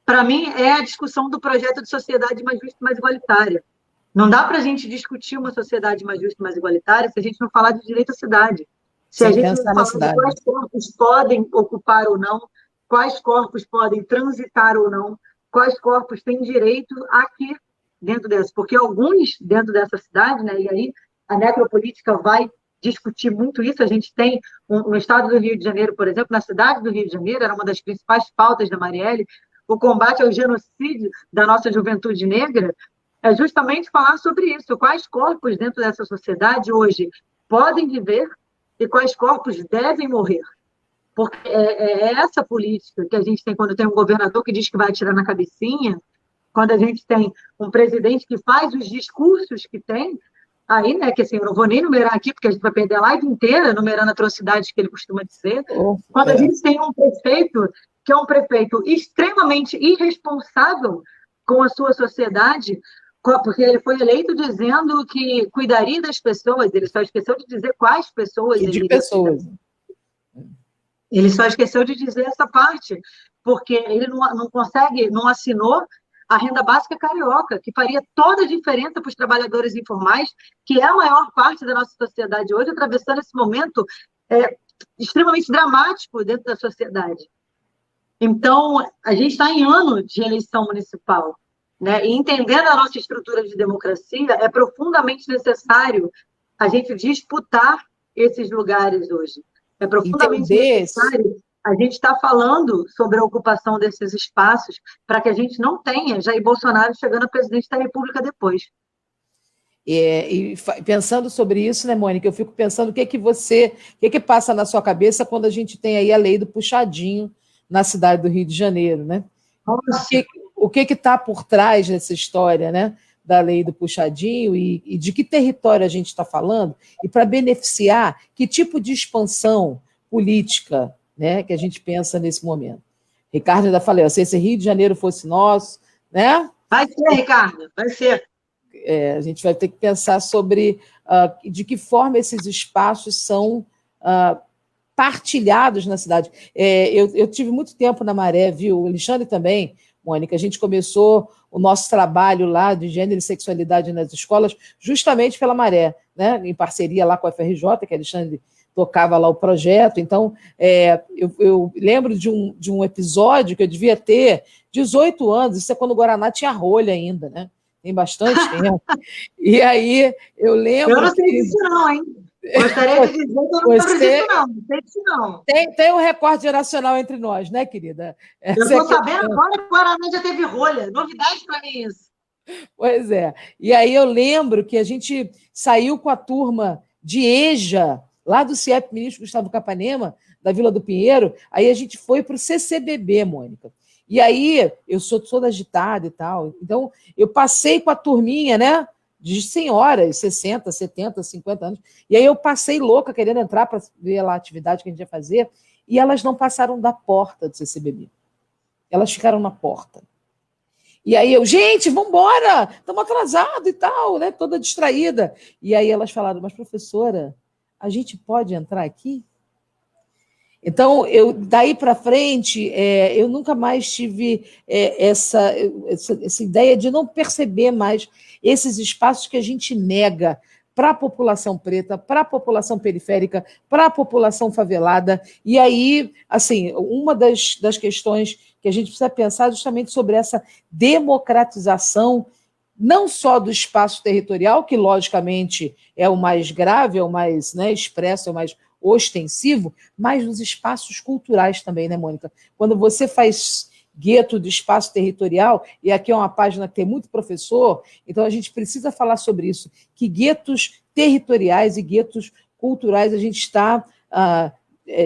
para mim, é a discussão do projeto de sociedade mais justa e mais igualitária. Não dá para a gente discutir uma sociedade mais justa e mais igualitária se a gente não falar de direito à cidade. Se a gente não falar de quais corpos podem ocupar ou não, quais corpos podem transitar ou não, quais corpos têm direito aqui dentro dessa. Porque alguns dentro dessa cidade, né, e aí a necropolítica vai discutir muito isso. A gente tem, no estado do Rio de Janeiro, por exemplo, na cidade do Rio de Janeiro, era uma das principais pautas da Marielle, o combate ao genocídio da nossa juventude negra, é justamente falar sobre isso. Quais corpos dentro dessa sociedade hoje podem viver e quais corpos devem morrer. Porque é essa política que a gente tem quando tem um governador que diz que vai atirar na cabecinha, quando a gente tem um presidente que faz os discursos que tem, aí, né, que assim, eu não vou nem numerar aqui, porque a gente vai perder a live inteira numerando atrocidades que ele costuma dizer. Quando a gente tem um prefeito que é um prefeito extremamente irresponsável com a sua sociedade, porque ele foi eleito dizendo que cuidaria das pessoas, ele só esqueceu de dizer quais pessoas. E de pessoas. Ele só esqueceu de dizer essa parte, porque ele não consegue, não assinou a renda básica carioca, que faria toda a diferença para os trabalhadores informais, que é a maior parte da nossa sociedade hoje, atravessando esse momento extremamente dramático dentro da sociedade. Então, a gente está em ano de eleição municipal. né? E entendendo a nossa estrutura de democracia, é profundamente necessário a gente disputar esses lugares hoje. É profundamente Entender. necessário a gente estar falando sobre a ocupação desses espaços para que a gente não tenha Jair Bolsonaro chegando a presidente da República depois. Pensando sobre isso, né, Mônica, eu fico pensando o que passa na sua cabeça quando a gente tem aí a lei do puxadinho na cidade do Rio de Janeiro, né? O que está por trás dessa história, né, da lei do puxadinho e de que território a gente está falando e para beneficiar que tipo de expansão política, né, que a gente pensa nesse momento. Ricardo ainda falou, se esse Rio de Janeiro fosse nosso, né? Vai ser, Ricardo, vai ser. A gente vai ter que pensar sobre de que forma esses espaços são partilhados na cidade. Eu tive muito tempo na Maré, viu? O Alexandre também, Mônica, a gente começou o nosso trabalho lá de gênero e sexualidade nas escolas justamente pela Maré, né? Em parceria lá com a FRJ, que a Alexandre tocava lá o projeto. Então, eu lembro de um episódio que eu devia ter 18 anos, isso é quando o Guaraná tinha rolha ainda, né? Tem bastante tempo. E aí, eu lembro... Eu não sei disso não, hein? Gostaria de dizer que eu não lembro disso não. Não sei disso não. Tem um recorde geracional entre nós, né, querida? Eu estou sabendo agora que o Guaraná já teve rolha. Novidade para mim isso. Pois é. E aí eu lembro que a gente saiu com a turma de EJA, lá do CIEP Ministro Gustavo Capanema, da Vila do Pinheiro, aí a gente foi para o CCBB, Mônica. E aí, eu sou toda agitada e tal, então eu passei com a turminha, né, de senhoras, 60, 70, 50 anos, e aí eu passei louca, querendo entrar para ver lá a atividade que a gente ia fazer, e elas não passaram da porta do CCBB. Elas ficaram na porta. E aí eu, gente, vamos embora, estamos atrasados e tal, né, toda distraída. E aí elas falaram, mas professora, a gente pode entrar aqui? Então, daí para frente, eu nunca mais tive essa ideia de não perceber mais esses espaços que a gente nega para a população preta, para a população periférica, para a população favelada. E aí, assim, uma das questões que a gente precisa pensar é justamente sobre essa democratização, não só do espaço territorial, que logicamente é o mais grave, é o mais, né, expresso, é o mais ostensivo, mas nos espaços culturais também, né, Mônica? Quando você faz gueto de espaço territorial, e aqui é uma página que tem muito professor, então a gente precisa falar sobre isso, que guetos territoriais e guetos culturais a gente está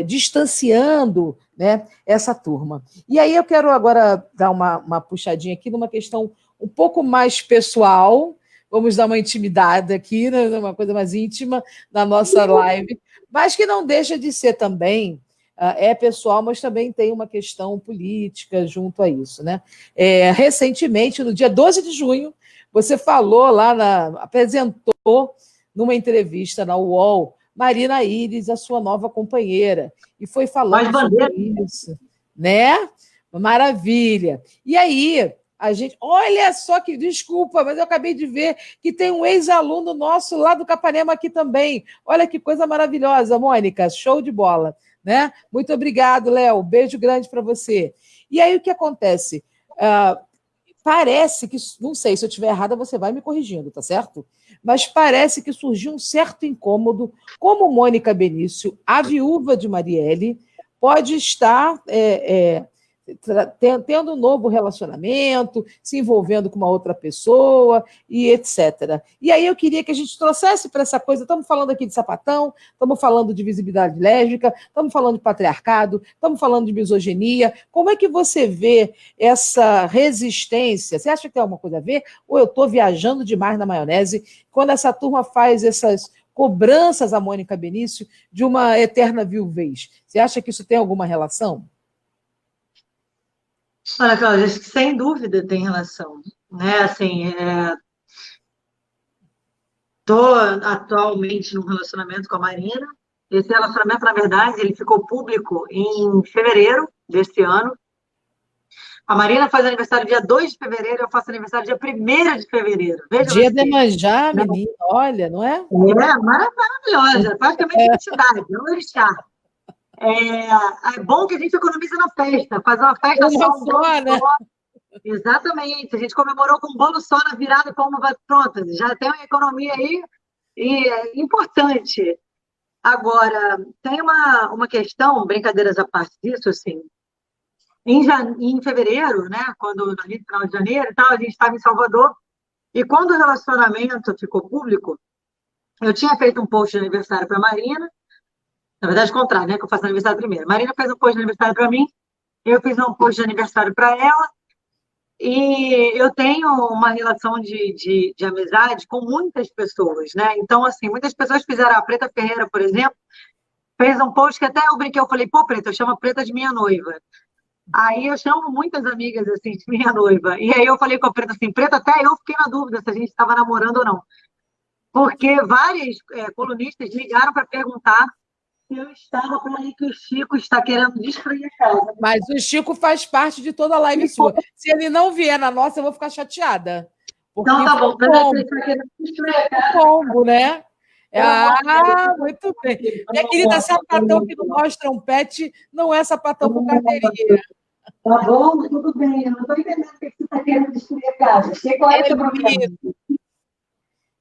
distanciando, né, essa turma. E aí eu quero agora dar uma puxadinha aqui numa questão um pouco mais pessoal, vamos dar uma intimidade aqui, né, uma coisa mais íntima na nossa live, mas que não deixa de ser também, pessoal, mas também tem uma questão política junto a isso, né? Recentemente, no dia 12 de junho, você falou lá, apresentou numa entrevista na UOL, Marina Iris, a sua nova companheira, e foi falando sobre isso, né? Maravilha. E aí, a gente, olha só que, desculpa, mas eu acabei de ver que tem um ex-aluno nosso lá do Capanema aqui também. Olha que coisa maravilhosa, Mônica, show de bola, né? Muito obrigado, Léo, beijo grande para você. E aí o que acontece? Parece que, não sei, se eu estiver errada, você vai me corrigindo, tá certo? Mas parece que surgiu um certo incômodo, como Mônica Benício, a viúva de Marielle, pode estar tendo um novo relacionamento, se envolvendo com uma outra pessoa e etc. E aí eu queria que a gente trouxesse para essa coisa, estamos falando aqui de sapatão, estamos falando de visibilidade lésbica, estamos falando de patriarcado, estamos falando de misoginia. Como é que você vê essa resistência? Você acha que tem alguma coisa a ver? Ou eu estou viajando demais na maionese quando essa turma faz essas cobranças a Mônica Benício de uma eterna viuvez? Você acha que isso tem alguma relação? Olha, Cláudia, acho que sem dúvida tem relação, né? Assim, estou atualmente num relacionamento com a Marina. Esse relacionamento, na verdade, ele ficou público em fevereiro deste ano. A Marina faz aniversário dia 2 de fevereiro, eu faço aniversário dia 1º de fevereiro. Veja dia de Iemanjá, menina, olha, não é? Maravilhosa, praticamente entidade, é um orixá. É bom que a gente economiza na festa, faz uma festa só, né? Exatamente. A gente comemorou com um bolo só na virada, como vai pronta. Já tem uma economia aí e é importante. Agora, tem uma questão, brincadeiras à parte disso, assim, em fevereiro, né, quando ali no final de janeiro e tal, a gente estava em Salvador, e quando o relacionamento ficou público, eu tinha feito um post de aniversário para a Marina, na verdade, o contrário, né, que eu faço aniversário primeiro. A Marina fez um post de aniversário para mim, eu fiz um post de aniversário para ela, e eu tenho uma relação de amizade com muitas pessoas, né? Então, assim, muitas pessoas fizeram. A Preta Ferreira, por exemplo, fez um post que até eu brinquei, eu falei, pô, Preta, eu chamo a Preta de minha noiva. Aí eu chamo muitas amigas, assim, de minha noiva. E aí eu falei com a Preta assim, Preta, até eu fiquei na dúvida se a gente estava namorando ou não. Porque várias colunistas ligaram para perguntar se eu estava por aí que o Chico está querendo destruir a casa. Mas o Chico faz parte de toda a live sua. Se ele não vier na nossa, eu vou ficar chateada. Então tá bom, combo, combo, né? Muito bem. Minha querida, sapatão que não mostra um pet não é sapatão com carteirinha. Tá bom, tudo bem. Eu não estou entendendo o que você está querendo destruir a casa. Qual é o seu problema?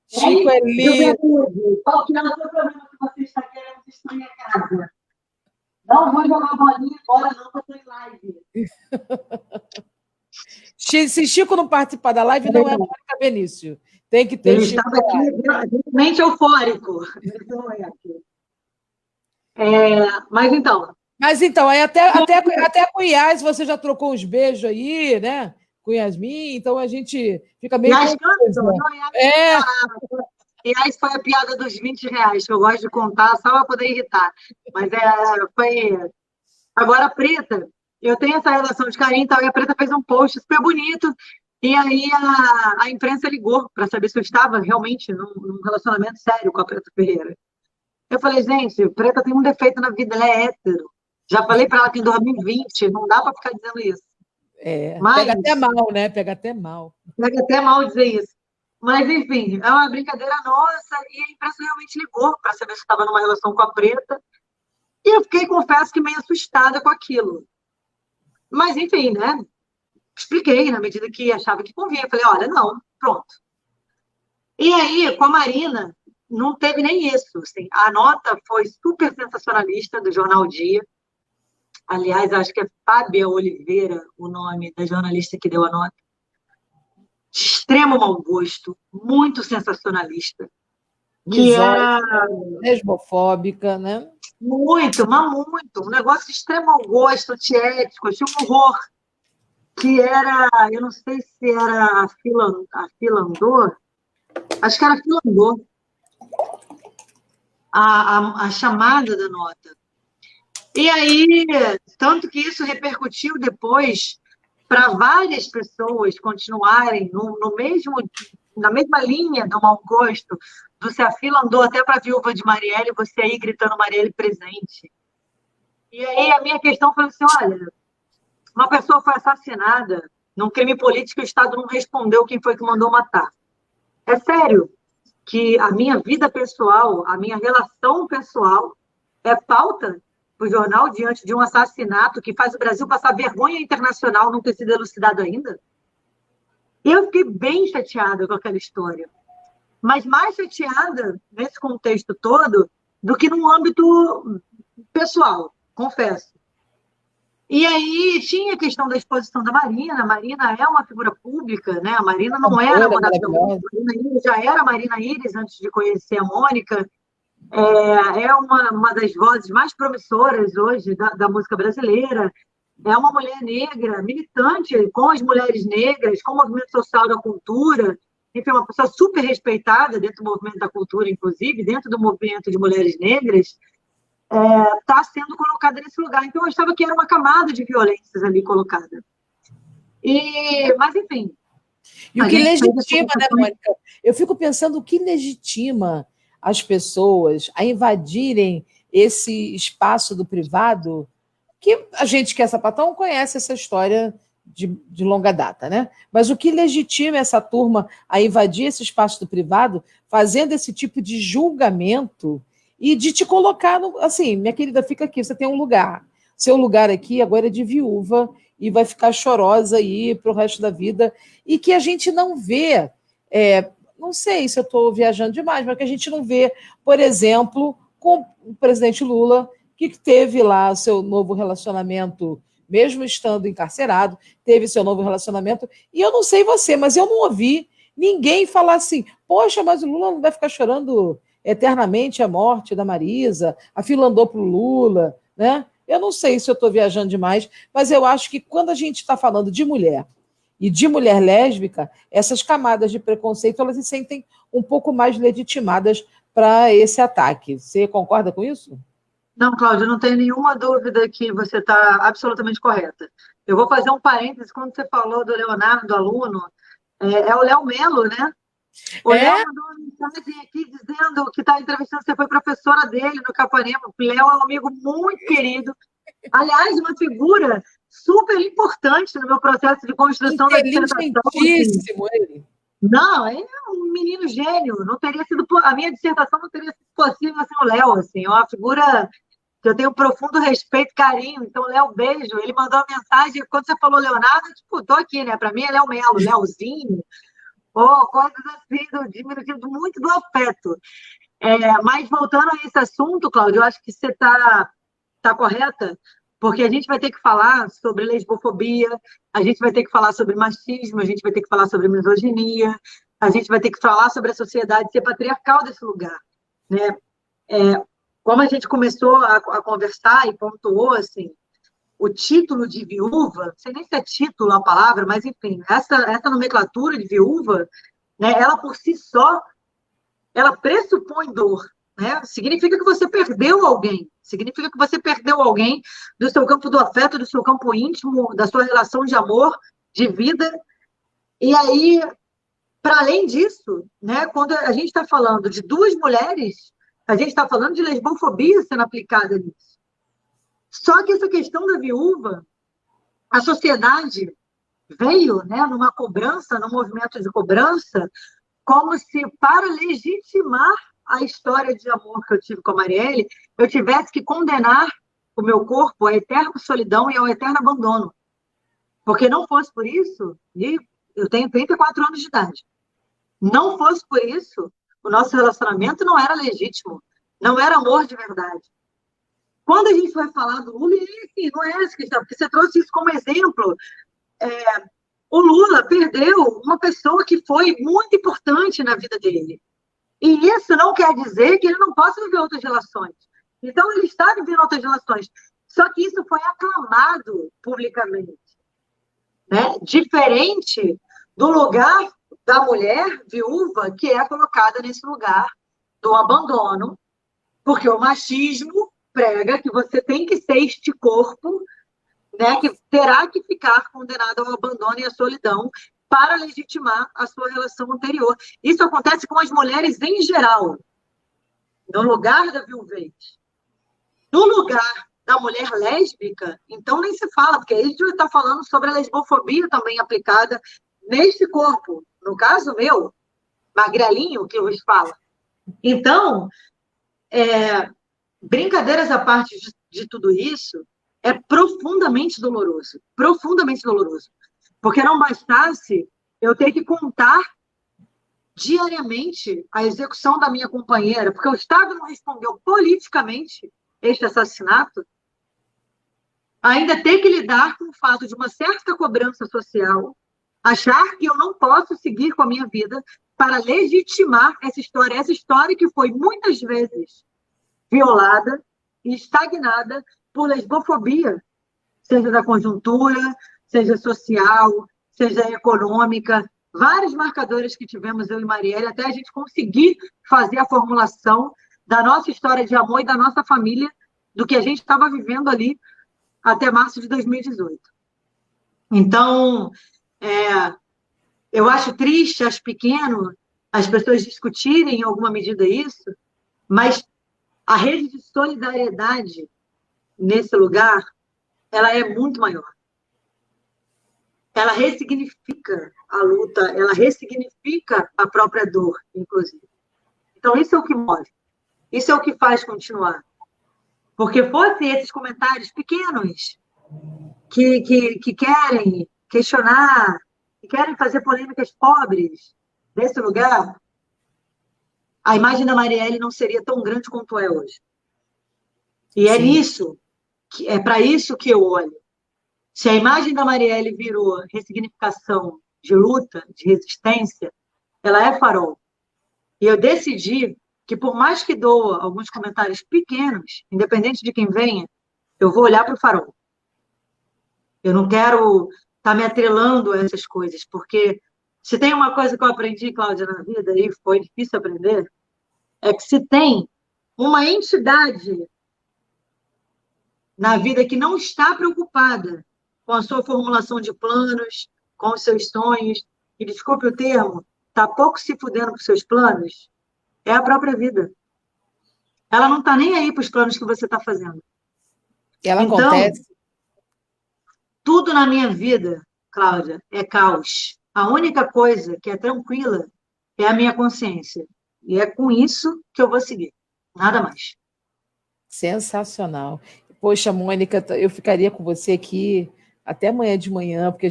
Chico é lindo. Qual que é o seu problema que você está querendo destruir a casa? Não vou jogar bolinha agora, não, porque eu estou em live. Se Chico não participar da live, não é Mônica Benício. Tem que ter. Ele estava aqui realmente eufórico. Mas então. Mas então, aí até com o Yas, você já trocou uns beijos aí, né? Com Yasmin, então a gente fica meio. Yas Yas foi a piada dos R$20, que eu gosto de contar só para poder irritar. Mas foi. Agora, a Preta, eu tenho essa relação de carinho e tal, e a Preta fez um post super bonito, e aí a imprensa ligou para saber se eu estava realmente num relacionamento sério com a Preta Ferreira. Eu falei, gente, a Preta tem um defeito na vida, ela é hétero. Já falei para ela que em 2020 não dá para ficar dizendo isso. Pega até mal, né? Pega até mal. Pega até mal dizer isso. Mas, enfim, é uma brincadeira nossa, e a imprensa realmente ligou para saber se eu estava numa relação com a Preta. E eu fiquei, confesso, que meio assustada com aquilo. Mas, enfim, né? Expliquei na medida que achava que convinha. Falei, olha, não, pronto. E aí, com a Marina, não teve nem isso. Assim. A nota foi super sensacionalista do Jornal Dia. Aliás, acho que é Fábia Oliveira o nome da jornalista que deu a nota. De extremo mau gosto, muito sensacionalista. Que era lesbofóbica, né? Muito, mas muito. Um negócio de extremo mau gosto, antiético, tinha um horror. Que era, eu não sei se era a Filandor, acho que era a Filandor, a chamada da nota. E aí, tanto que isso repercutiu depois para várias pessoas continuarem na mesma linha do mau gosto, do se a fila andou até para a viúva de Marielle, você aí gritando Marielle presente. E aí a minha questão foi assim, olha, uma pessoa foi assassinada num crime político e o Estado não respondeu quem foi que mandou matar. É sério que a minha vida pessoal, a minha relação pessoal é pauta para o jornal diante de um assassinato que faz o Brasil passar vergonha internacional não ter sido elucidado ainda? Eu fiquei bem chateada com aquela história. Mas mais chateada, nesse contexto todo, do que no âmbito pessoal, confesso. E aí tinha a questão da exposição da Marina. A Marina é uma figura pública, né? A Marina não era uma das... já era a Marina Iris antes de conhecer a Mônica. É uma das vozes mais promissoras hoje da música brasileira. É uma mulher negra, militante com as mulheres negras, com o movimento social da cultura. Enfim, uma pessoa super respeitada dentro do movimento da cultura, inclusive, dentro do movimento de mulheres negras, está sendo colocada nesse lugar. Então, eu achava que era uma camada de violências ali colocada. Mas, enfim. E o que legitima, né, Mônica? Eu fico pensando o que legitima as pessoas a invadirem esse espaço do privado, que a gente que é sapatão conhece essa história de longa data, né? Mas o que legitima essa turma a invadir esse espaço do privado, fazendo esse tipo de julgamento e de te colocar, assim, minha querida, fica aqui, você tem um lugar. seu lugar aqui agora é de viúva e vai ficar chorosa aí para o resto da vida, e que a gente não vê, não sei se eu estou viajando demais, mas que a gente não vê, por exemplo, com o presidente Lula, que teve lá seu novo relacionamento, mesmo estando encarcerado, teve seu novo relacionamento, e eu não sei você, mas eu não ouvi ninguém falar assim, poxa, mas o Lula não vai ficar chorando eternamente a morte da Marisa, a fila andou para o Lula, né? Eu não sei se eu estou viajando demais, mas eu acho que quando a gente está falando de mulher e de mulher lésbica, essas camadas de preconceito elas se sentem um pouco mais legitimadas para esse ataque. Você concorda com isso? Não, Cláudia, não tenho nenhuma dúvida que você está absolutamente correta. Eu vou fazer um parêntese, quando você falou do Leonardo, aluno, é o Léo Melo, né? O Léo mandou uma mensagem aqui dizendo que está entrevistando, você foi professora dele no Capanema. O Léo é um amigo muito querido. Aliás, uma figura super importante no meu processo de construção da dissertação. Inteligentíssimo ele. Não, ele é um menino gênio. Não teria sido, a minha dissertação não teria sido possível sem o Léo. Assim, é uma figura que eu tenho um profundo respeito e carinho. Então, Léo, beijo. Ele mandou uma mensagem, quando você falou Leonardo, tipo, tô aqui, né? Para mim é Léo Melo, Léozinho, ou coisas assim, do diminutivo muito do afeto. Mas voltando a esse assunto, Cláudio, eu acho que você tá correta, porque a gente vai ter que falar sobre lesbofobia, a gente vai ter que falar sobre machismo, a gente vai ter que falar sobre misoginia, a gente vai ter que falar sobre a sociedade ser patriarcal desse lugar, né? Como a gente começou a conversar e pontuou, assim, o título de viúva, não sei nem se é título a palavra, mas, enfim, essa nomenclatura de viúva, né, ela por si só, ela pressupõe dor, né? Significa que você perdeu alguém, significa que você perdeu alguém do seu campo do afeto, do seu campo íntimo, da sua relação de amor, de vida. E aí, para além disso, né, quando a gente está falando de duas mulheres, a gente está falando de lesbofobia sendo aplicada nisso. Só que essa questão da viúva, a sociedade veio, né, numa cobrança, num movimento de cobrança, como se, para legitimar a história de amor que eu tive com a Marielle, eu tivesse que condenar o meu corpo à eterna solidão e ao eterno abandono. Porque não fosse por isso, e eu tenho 34 anos de idade, não fosse por isso, o nosso relacionamento não era legítimo, não era amor de verdade. Quando a gente vai falar do Lula, enfim, não é essa questão, porque você trouxe isso como exemplo. O Lula perdeu uma pessoa que foi muito importante na vida dele. E isso não quer dizer que ele não possa viver outras relações. Então, ele está vivendo outras relações. Só que isso foi aclamado publicamente, né? Diferente do lugar da mulher viúva, que é colocada nesse lugar do abandono, porque o machismo prega que você tem que ser este corpo, né, que terá que ficar condenado ao abandono e à solidão para legitimar a sua relação anterior. Isso acontece com as mulheres em geral, no lugar da viuvez. No lugar da mulher lésbica, então nem se fala, porque aí a gente está falando sobre a lesbofobia também aplicada neste corpo. No caso meu, magrelinho, que eu vos falo. Então, brincadeiras à parte de tudo isso, é profundamente doloroso. Profundamente doloroso. Porque não bastasse eu ter que contar diariamente a execução da minha companheira, porque o Estado não respondeu politicamente este assassinato, ainda ter que lidar com o fato de uma certa cobrança social, achar que eu não posso seguir com a minha vida para legitimar essa história que foi muitas vezes violada e estagnada por lesbofobia, seja da conjuntura, seja social, seja econômica, vários marcadores que tivemos eu e Marielle, até a gente conseguir fazer a formulação da nossa história de amor e da nossa família, do que a gente estava vivendo ali até março de 2018. Então, eu acho triste, acho pequeno as pessoas discutirem em alguma medida isso, mas a rede de solidariedade nesse lugar, ela é muito maior. Ela ressignifica a luta, ela ressignifica a própria dor, inclusive. Então, isso é o que move. Isso é o que faz continuar. Porque fosse esses comentários pequenos que querem questionar, que querem fazer polêmicas pobres desse lugar, a imagem da Marielle não seria tão grande quanto é hoje. E é Sim. nisso, é para isso que eu olho. Se a imagem da Marielle virou ressignificação de luta, de resistência, ela é farol. E eu decidi que, por mais que doa alguns comentários pequenos, independente de quem venha, eu vou olhar para o farol. Eu não quero estar me atrelando a essas coisas, porque se tem uma coisa que eu aprendi, Cláudia, na vida, e foi difícil aprender, é que se tem uma entidade na vida que não está preocupada com a sua formulação de planos, com os seus sonhos, e desculpe o termo, está pouco se fudendo com os seus planos, é a própria vida. Ela não está nem aí para os planos que você está fazendo. Ela Então, acontece. tudo na minha vida, Cláudia, é caos. A única coisa que é tranquila é a minha consciência. E é com isso que eu vou seguir. Nada mais. Sensacional. Poxa, Mônica, eu ficaria com você aqui até amanhã de manhã, porque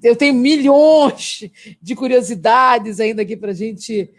eu tenho milhões de curiosidades ainda aqui para a gente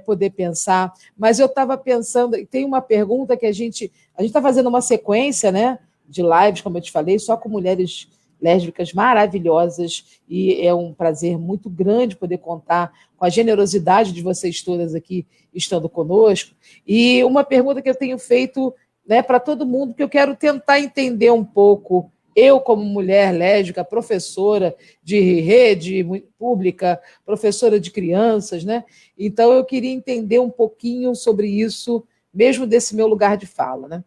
poder pensar. Mas eu estava pensando, tem uma pergunta que a gente está fazendo uma sequência, né, de lives, como eu te falei, só com mulheres lésbicas maravilhosas, e é um prazer muito grande poder contar com a generosidade de vocês todas aqui estando conosco. E uma pergunta que eu tenho feito, né, para todo mundo, que eu quero tentar entender um pouco, eu como mulher lésbica, professora de rede pública, professora de crianças, né? Então eu queria entender um pouquinho sobre isso, mesmo desse meu lugar de fala, né?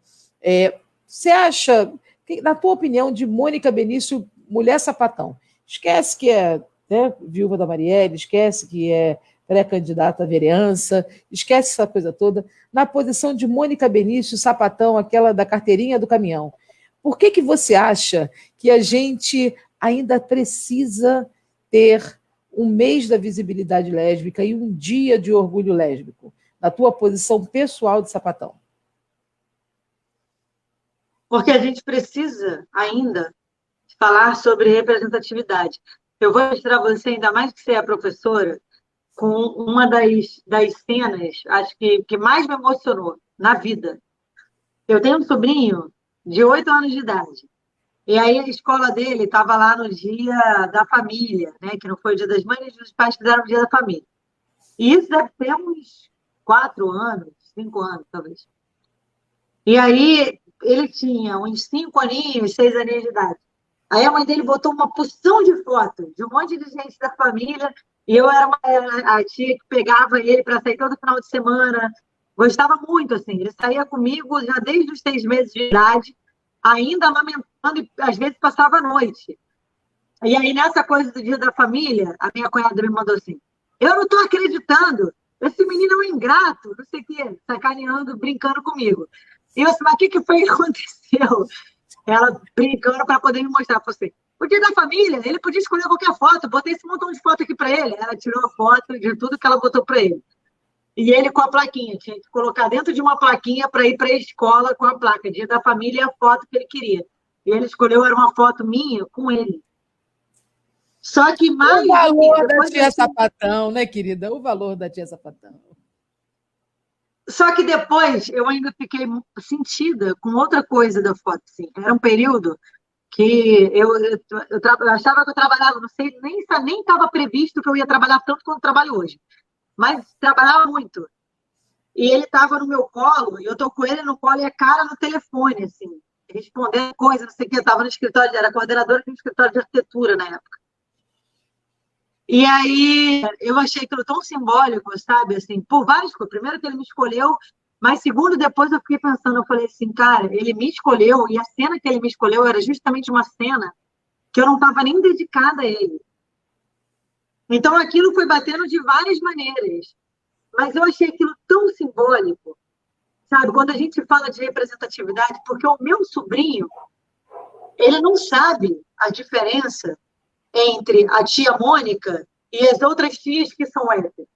Você acha, na tua opinião, de Mônica Benício, mulher sapatão, esquece que é, né, viúva da Marielle, esquece que é pré-candidata à vereança, esquece essa coisa toda, na posição de Mônica Benício, sapatão, aquela da carteirinha do caminhão. Por que você acha que a gente ainda precisa ter um mês da visibilidade lésbica e um dia de orgulho lésbico, na tua posição pessoal de sapatão? Porque a gente precisa ainda falar sobre representatividade. Eu vou mostrar você, ainda mais que você é professora, com uma das cenas, acho que mais me emocionou na vida. Eu tenho um sobrinho de 8 anos de idade. E aí a escola dele estava lá no dia da família, né? Que não foi o dia das mães, os pais fizeram o dia da família. E isso deve ter uns 4 anos, 5 anos, talvez. E aí ele tinha uns 5 aninhos, 6 aninhos de idade. Aí a mãe dele botou uma porção de fotos de um monte de gente da família, e eu era a tia que pegava ele para sair todo final de semana. Gostava muito, assim. Ele saía comigo já desde os 6 meses de idade, ainda amamentando, e às vezes passava a noite. E aí, nessa coisa do dia da família, a minha cunhada me mandou assim: eu não estou acreditando, esse menino é um ingrato, não sei o quê, sacaneando, brincando comigo. E eu disse, mas o que foi que aconteceu? Ela brincando para poder me mostrar. Falei assim, o dia da família, ele podia escolher qualquer foto, botei esse montão de foto aqui para ele. Ela tirou a foto de tudo que ela botou para ele. E ele com a plaquinha, tinha que colocar dentro de uma plaquinha para ir para a escola com a placa, dia da família e a foto que ele queria. E ele escolheu, era uma foto minha com ele. Só que mais. O valor da tia Sapatão, né, querida? O valor da tia Sapatão. Só que depois eu ainda fiquei sentida com outra coisa da foto. Assim. Era um período que eu achava que eu trabalhava, não sei, nem estava previsto que eu ia trabalhar tanto quanto trabalho hoje. Mas trabalhava muito. E ele estava no meu colo, e eu estou com ele no colo e a cara no telefone, assim, respondendo coisas, não sei o que. Eu estava no escritório, era coordenadora de um escritório de arquitetura na época. E aí eu achei aquilo tão simbólico, sabe? Assim, por várias coisas. Primeiro que ele me escolheu, mas segundo, depois eu fiquei pensando, eu falei assim, cara, ele me escolheu, e a cena que ele me escolheu era justamente uma cena que eu não estava nem dedicada a ele. Então aquilo foi batendo de várias maneiras. Mas eu achei aquilo tão simbólico, sabe? Quando a gente fala de representatividade, porque o meu sobrinho, ele não sabe a diferença entre a tia Mônica e as outras tias que são héteros,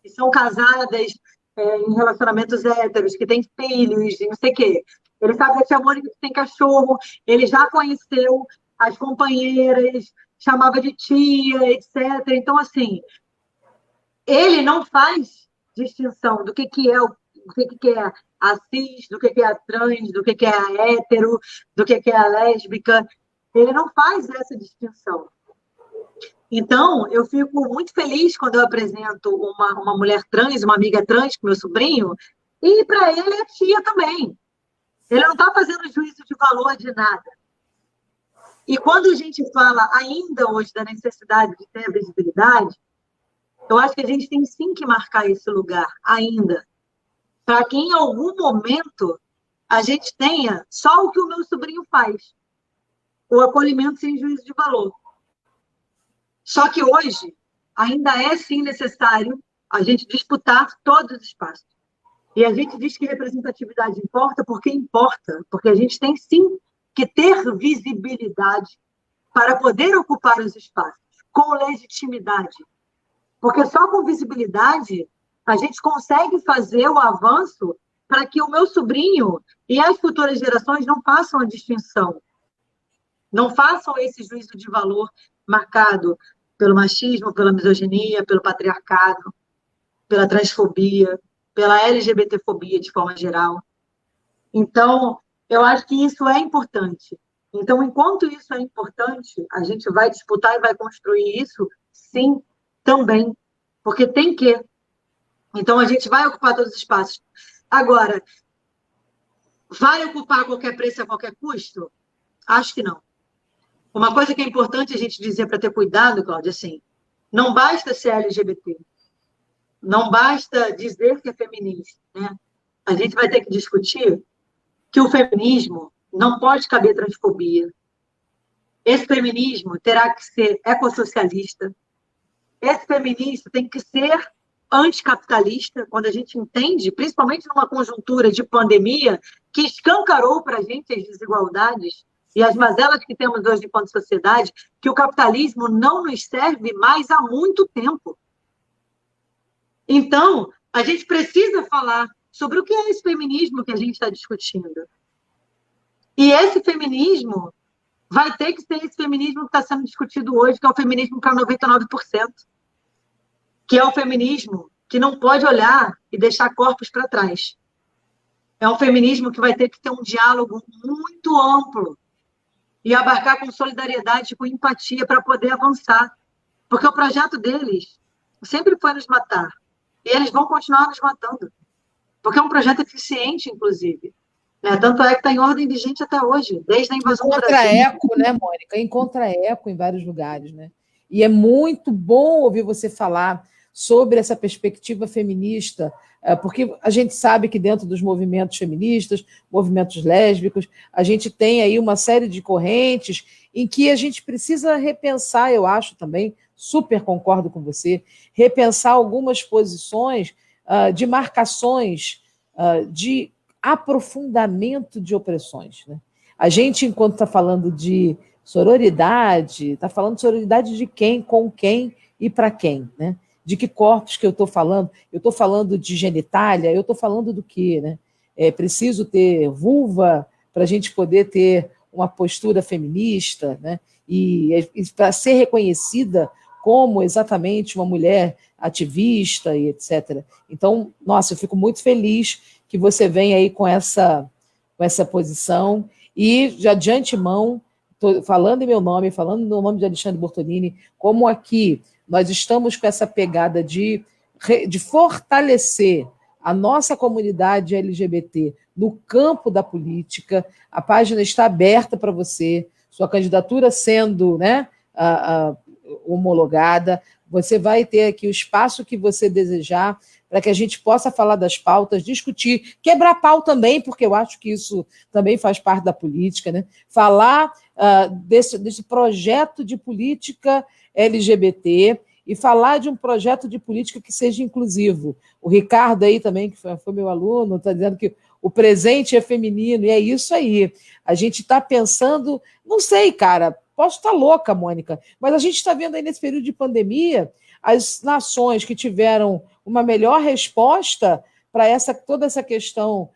que são casadas em relacionamentos héteros, que têm filhos, e não sei o quê. Ele sabe da tia Mônica que tem cachorro, ele já conheceu as companheiras, chamava de tia, etc. Então, assim, ele não faz distinção do que é a cis, do que é a trans, do que é a hétero, do que é a lésbica. Ele não faz essa distinção. Então, eu fico muito feliz quando eu apresento uma mulher trans, uma amiga trans com meu sobrinho, e para ele é tia também. Ele não está fazendo juízo de valor de nada. E quando a gente fala ainda hoje da necessidade de ter a visibilidade, eu acho que a gente tem sim que marcar esse lugar ainda, para que em algum momento a gente tenha só o que o meu sobrinho faz, o acolhimento sem juízo de valor. Só que hoje ainda é sim necessário a gente disputar todos os espaços. E a gente diz que representatividade importa, porque a gente tem sim que ter visibilidade para poder ocupar os espaços, com legitimidade. Porque só com visibilidade a gente consegue fazer o avanço para que o meu sobrinho e as futuras gerações não façam a distinção, não façam esse juízo de valor marcado pelo machismo, pela misoginia, pelo patriarcado, pela transfobia, pela LGBTfobia de forma geral. Então, eu acho que isso é importante. Então, enquanto isso é importante, a gente vai disputar e vai construir isso, sim, também, porque tem que. Então, a gente vai ocupar todos os espaços. Agora, vai ocupar a qualquer preço, a qualquer custo? Acho que não. Uma coisa que é importante a gente dizer para ter cuidado, Cláudia, assim, não basta ser LGBT, não basta dizer que é feminista, né? A gente vai ter que discutir que o feminismo não pode caber transfobia. Esse feminismo terá que ser ecossocialista. Esse feminismo tem que ser anticapitalista, quando a gente entende, principalmente numa conjuntura de pandemia, que escancarou para a gente as desigualdades e as mazelas que temos hoje enquanto sociedade, que o capitalismo não nos serve mais há muito tempo. Então, a gente precisa falar sobre o que é esse feminismo que a gente está discutindo. E esse feminismo vai ter que ser esse feminismo que está sendo discutido hoje, que é o feminismo para 99%, que é o feminismo que não pode olhar e deixar corpos para trás. É um feminismo que vai ter que ter um diálogo muito amplo e abarcar com solidariedade, com empatia, para poder avançar. Porque o projeto deles sempre foi nos matar. E eles vão continuar nos matando. Porque é um projeto eficiente, inclusive. Né? Tanto é que está em ordem vigente até hoje, desde a invasão do Brasil. Encontra eco, né, Mônica? Encontra eco em vários lugares, né? E é muito bom ouvir você falar sobre essa perspectiva feminista, porque a gente sabe que dentro dos movimentos feministas, movimentos lésbicos, a gente tem aí uma série de correntes em que a gente precisa repensar, eu acho também, super concordo com você, repensar algumas posições de marcações, de aprofundamento de opressões. Né? A gente, enquanto está falando de sororidade, está falando de sororidade de quem, com quem e para quem, né? De que corpos que eu estou falando? Eu estou falando de genitália? Eu estou falando do quê? Né? É preciso ter vulva para a gente poder ter uma postura feminista, né? E para ser reconhecida como exatamente uma mulher ativista e etc. Então, nossa, eu fico muito feliz que você vem aí com essa posição e já de antemão, falando em meu nome, falando no nome de Alexandre Bortolini, como aqui nós estamos com essa pegada de fortalecer a nossa comunidade LGBT no campo da política, a página está aberta para você, sua candidatura sendo, né, homologada, você vai ter aqui o espaço que você desejar para que a gente possa falar das pautas, discutir, quebrar pau também, porque eu acho que isso também faz parte da política, né? Falar desse projeto de política LGBT e falar de um projeto de política que seja inclusivo. O Ricardo aí também, que foi meu aluno, está dizendo que o presente é feminino, e é isso aí. A gente está pensando, não sei, cara, posso estar louca, Mônica, mas a gente está vendo aí nesse período de pandemia as nações que tiveram uma melhor resposta para toda essa questão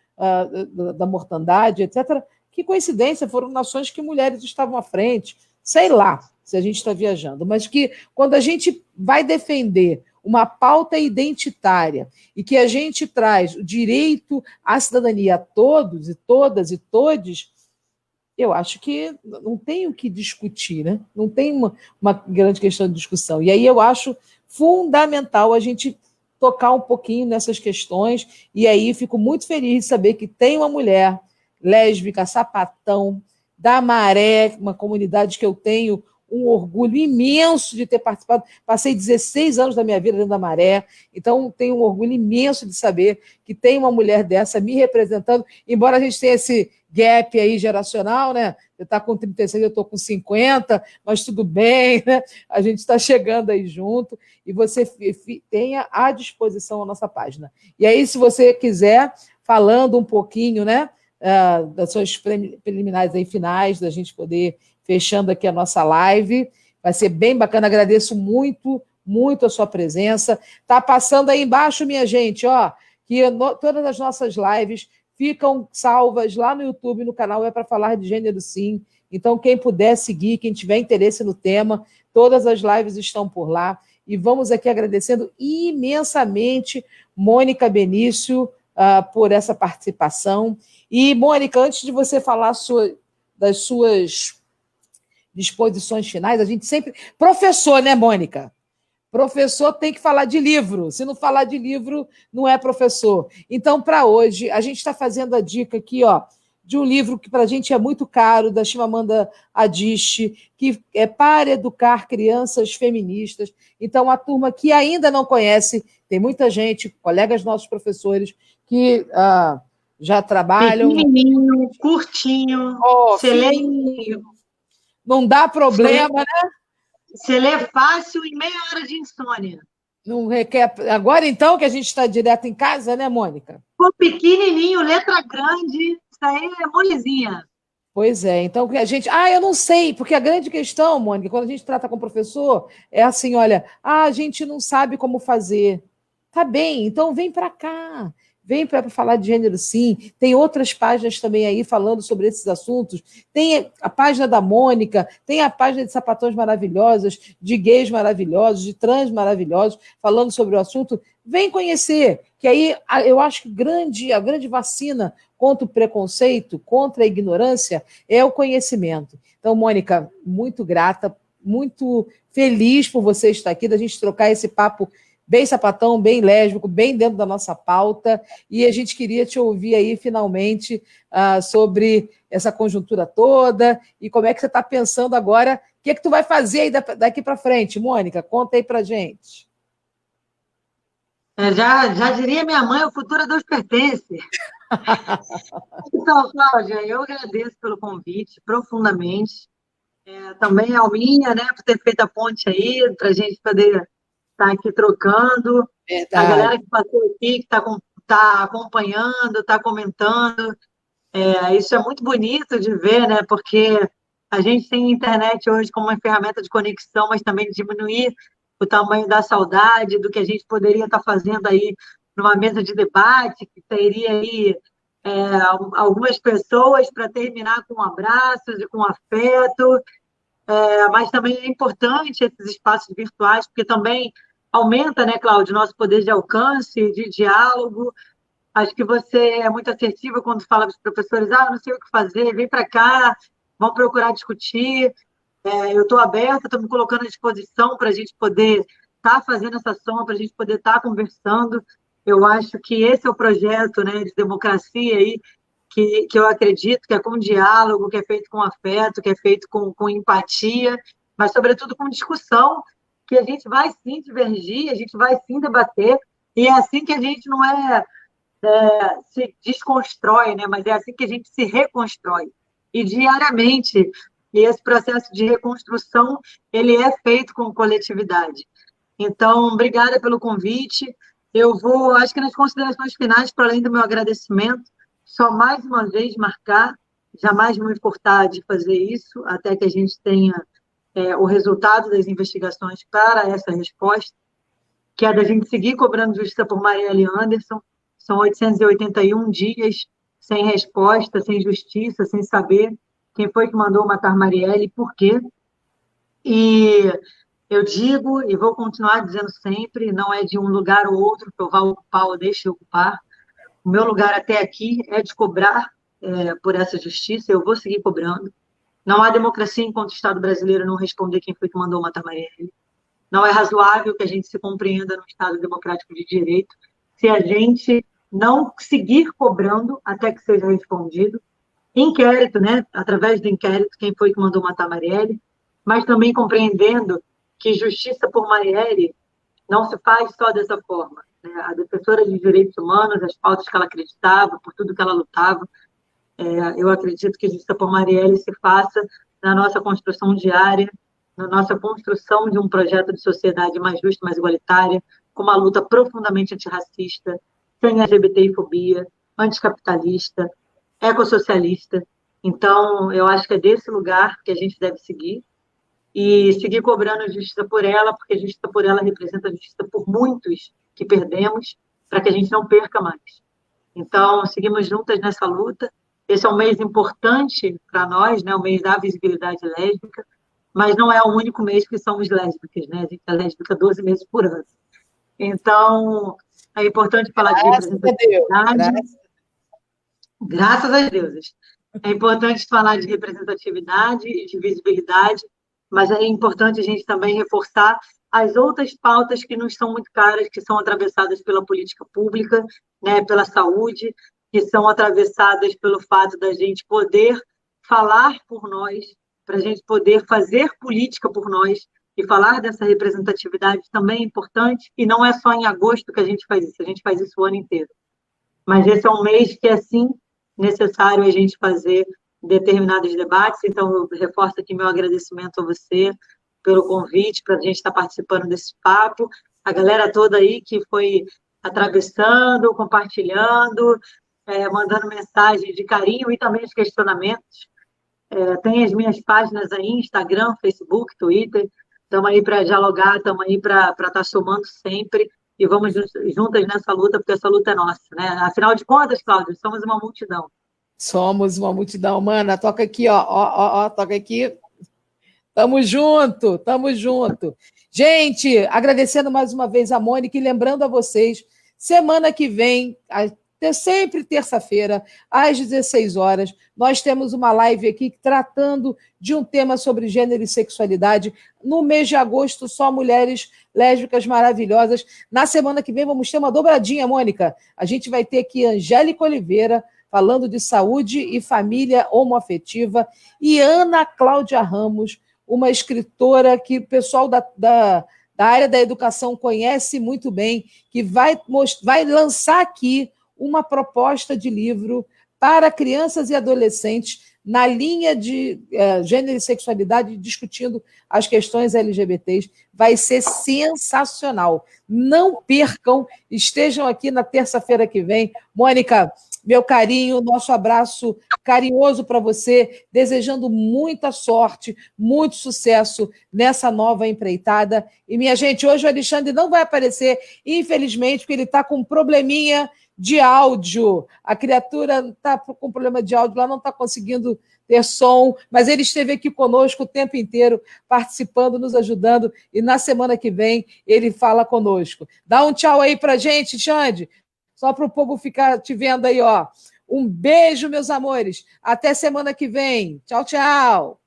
da mortandade, etc. Que coincidência, foram nações que mulheres estavam à frente, sei lá se a gente está viajando, mas que quando a gente vai defender uma pauta identitária e que a gente traz o direito à cidadania a todos e todas e todes, eu acho que não tem o que discutir, né? Não tem uma grande questão de discussão. E aí eu acho fundamental a gente tocar um pouquinho nessas questões, e aí fico muito feliz de saber que tem uma mulher lésbica, sapatão, da Maré, uma comunidade que eu tenho um orgulho imenso de ter participado. Passei 16 anos da minha vida dentro da Maré, então tenho um orgulho imenso de saber que tem uma mulher dessa me representando, embora a gente tenha esse gap aí geracional, né? Você está com 36, eu estou com 50, mas tudo bem, né? A gente está chegando aí junto e você tenha à disposição a nossa página. E aí, se você quiser, falando um pouquinho, né, das suas preliminares aí finais, da gente poder fechando aqui a nossa live, vai ser bem bacana, agradeço muito, muito a sua presença. Tá passando aí embaixo, minha gente, ó, que todas as nossas lives ficam salvas lá no YouTube, no canal É Para Falar de Gênero Sim. Então, quem puder seguir, quem tiver interesse no tema, todas as lives estão por lá. E vamos aqui agradecendo imensamente Mônica Benício por essa participação. E, Mônica, antes de você falar das suas disposições finais, a gente sempre... Professor, né, Mônica? Professor tem que falar de livro. Se não falar de livro, não é professor. Então, para hoje, a gente está fazendo a dica aqui, ó, de um livro que para a gente é muito caro, da Chimamanda Adichie, que é Para Educar Crianças Feministas. Então, a turma que ainda não conhece, tem muita gente, colegas nossos professores, que já trabalham... Pequenininho, curtinho, você lê, não dá problema, né? Você lê fácil em meia hora de insônia. Não requer... Agora, então, que a gente está direto em casa, né, Mônica? Ficou pequenininho, letra grande, isso aí é molezinha. Pois é, então a gente... eu não sei, porque a grande questão, Mônica, quando a gente trata com o professor, é assim, olha, a gente não sabe como fazer. Tá bem, então vem para cá. Vem para falar de gênero, sim. Tem outras páginas também aí falando sobre esses assuntos. Tem a página da Mônica, tem a página de sapatões maravilhosas, de gays maravilhosos, de trans maravilhosos, falando sobre o assunto. Vem conhecer, que aí eu acho que a grande vacina contra o preconceito, contra a ignorância, é o conhecimento. Então, Mônica, muito grata, muito feliz por você estar aqui, da gente trocar esse papo bem sapatão, bem lésbico, bem dentro da nossa pauta, e a gente queria te ouvir aí, finalmente, sobre essa conjuntura toda, e como é que você está pensando agora, o que é que tu vai fazer aí daqui para frente, Mônica? Conta aí para gente. Já diria minha mãe, o futuro a Deus pertence. Então, Cláudia, eu agradeço pelo convite, profundamente. Também a Alminha, né, por ter feito a ponte aí, para a gente poder estar aqui trocando. Verdade. A galera que passou aqui, que está acompanhando, está comentando. Isso é muito bonito de ver, né? Porque a gente tem a internet hoje como uma ferramenta de conexão, mas também de diminuir o tamanho da saudade, do que a gente poderia estar fazendo aí numa mesa de debate, que teria aí algumas pessoas para terminar com abraços e com afeto, mas também é importante esses espaços virtuais, porque também aumenta, né, Cláudio, nosso poder de alcance, de diálogo. Acho que você é muito assertiva quando fala para os professores, não sei o que fazer, vem para cá, vamos procurar discutir. Eu estou aberta, estou me colocando à disposição para a gente poder estar fazendo essa soma, para a gente poder estar conversando. Eu acho que esse é o projeto, né, de democracia aí, que eu acredito que é com diálogo, que é feito com afeto, que é feito com empatia, mas, sobretudo, com discussão, que a gente vai, sim, divergir, a gente vai, sim, debater, e é assim que a gente não se desconstrói, né? Mas é assim que a gente se reconstrói. E diariamente, esse processo de reconstrução, ele é feito com coletividade. Então, obrigada pelo convite. Eu vou, acho que nas considerações finais, para além do meu agradecimento, só mais uma vez marcar, jamais vou me importar de fazer isso, até que a gente tenha o resultado das investigações para essa resposta, que é da gente seguir cobrando justiça por Marielle Anderson. São 881 dias sem resposta, sem justiça, sem saber quem foi que mandou matar Marielle e por quê. E eu digo, e vou continuar dizendo sempre, não é de um lugar ou outro que eu vá ocupar ou deixe de ocupar. O meu lugar até aqui é de cobrar por essa justiça, eu vou seguir cobrando. Não há democracia enquanto o Estado brasileiro não responder quem foi que mandou matar Marielle. Não é razoável que a gente se compreenda no Estado democrático de direito se a gente não seguir cobrando até que seja respondido. Inquérito, né? Através do inquérito, quem foi que mandou matar Marielle, mas também compreendendo que justiça por Marielle não se faz só dessa forma. Né? A defensora de direitos humanos, as pautas que ela acreditava, por tudo que ela lutava, eu acredito que justiça por Marielle se faça na nossa construção diária, na nossa construção de um projeto de sociedade mais justa, mais igualitária, com uma luta profundamente antirracista, sem LGBTfobia, anticapitalista, ecossocialista. Então, eu acho que é desse lugar que a gente deve seguir e seguir cobrando justiça por ela, porque justiça por ela representa justiça por muitos que perdemos, para que a gente não perca mais. Então, seguimos juntas nessa luta. Esse é um mês importante para nós, né? O mês da visibilidade lésbica, mas não é o único mês que somos lésbicas, né? A gente é lésbica 12 meses por ano. Então, é importante falar de representatividade. Graças a Deus. É importante falar de representatividade e de visibilidade, mas é importante a gente também reforçar as outras pautas que nos são muito caras, que são atravessadas pela política pública, né, pela saúde, que são atravessadas pelo fato da gente poder falar por nós, para a gente poder fazer política por nós, e falar dessa representatividade também é importante, e não é só em agosto que a gente faz isso, a gente faz isso o ano inteiro. Mas esse é um mês que é, sim, necessário a gente fazer determinados debates, então eu reforço aqui meu agradecimento a você pelo convite, para a gente estar participando desse papo, a galera toda aí que foi atravessando, compartilhando, mandando mensagem de carinho e também os questionamentos. Tem as minhas páginas aí, Instagram, Facebook, Twitter, estamos aí para dialogar, estamos aí para estar somando sempre, e vamos juntas nessa luta, porque essa luta é nossa, né? Afinal de contas, Cláudia, somos uma multidão. Somos uma multidão, mana. Toca aqui, ó, toca aqui. Tamo junto, tamo junto. Gente, agradecendo mais uma vez a Mônica e lembrando a vocês, semana que vem, sempre terça-feira, às 16 horas, nós temos uma live aqui tratando de um tema sobre gênero e sexualidade. No mês de agosto, só mulheres lésbicas maravilhosas. Na semana que vem, vamos ter uma dobradinha, Mônica. A gente vai ter aqui Angélica Oliveira, falando de saúde e família homoafetiva, e Ana Cláudia Ramos, uma escritora que o pessoal da área da educação conhece muito bem, que vai lançar aqui uma proposta de livro para crianças e adolescentes na linha de gênero e sexualidade, discutindo as questões LGBTs. Vai ser sensacional. Não percam, estejam aqui na terça-feira que vem. Mônica, meu carinho, nosso abraço carinhoso para você, desejando muita sorte, muito sucesso nessa nova empreitada. E, minha gente, hoje o Alexandre não vai aparecer, infelizmente, porque ele está com um probleminha de áudio. A criatura está com problema de áudio, lá não está conseguindo ter som, mas ele esteve aqui conosco o tempo inteiro, participando, nos ajudando, e na semana que vem ele fala conosco. Dá um tchau aí para a gente, Xande, só para o povo ficar te vendo aí, ó. Um beijo, meus amores. Até semana que vem. Tchau, tchau.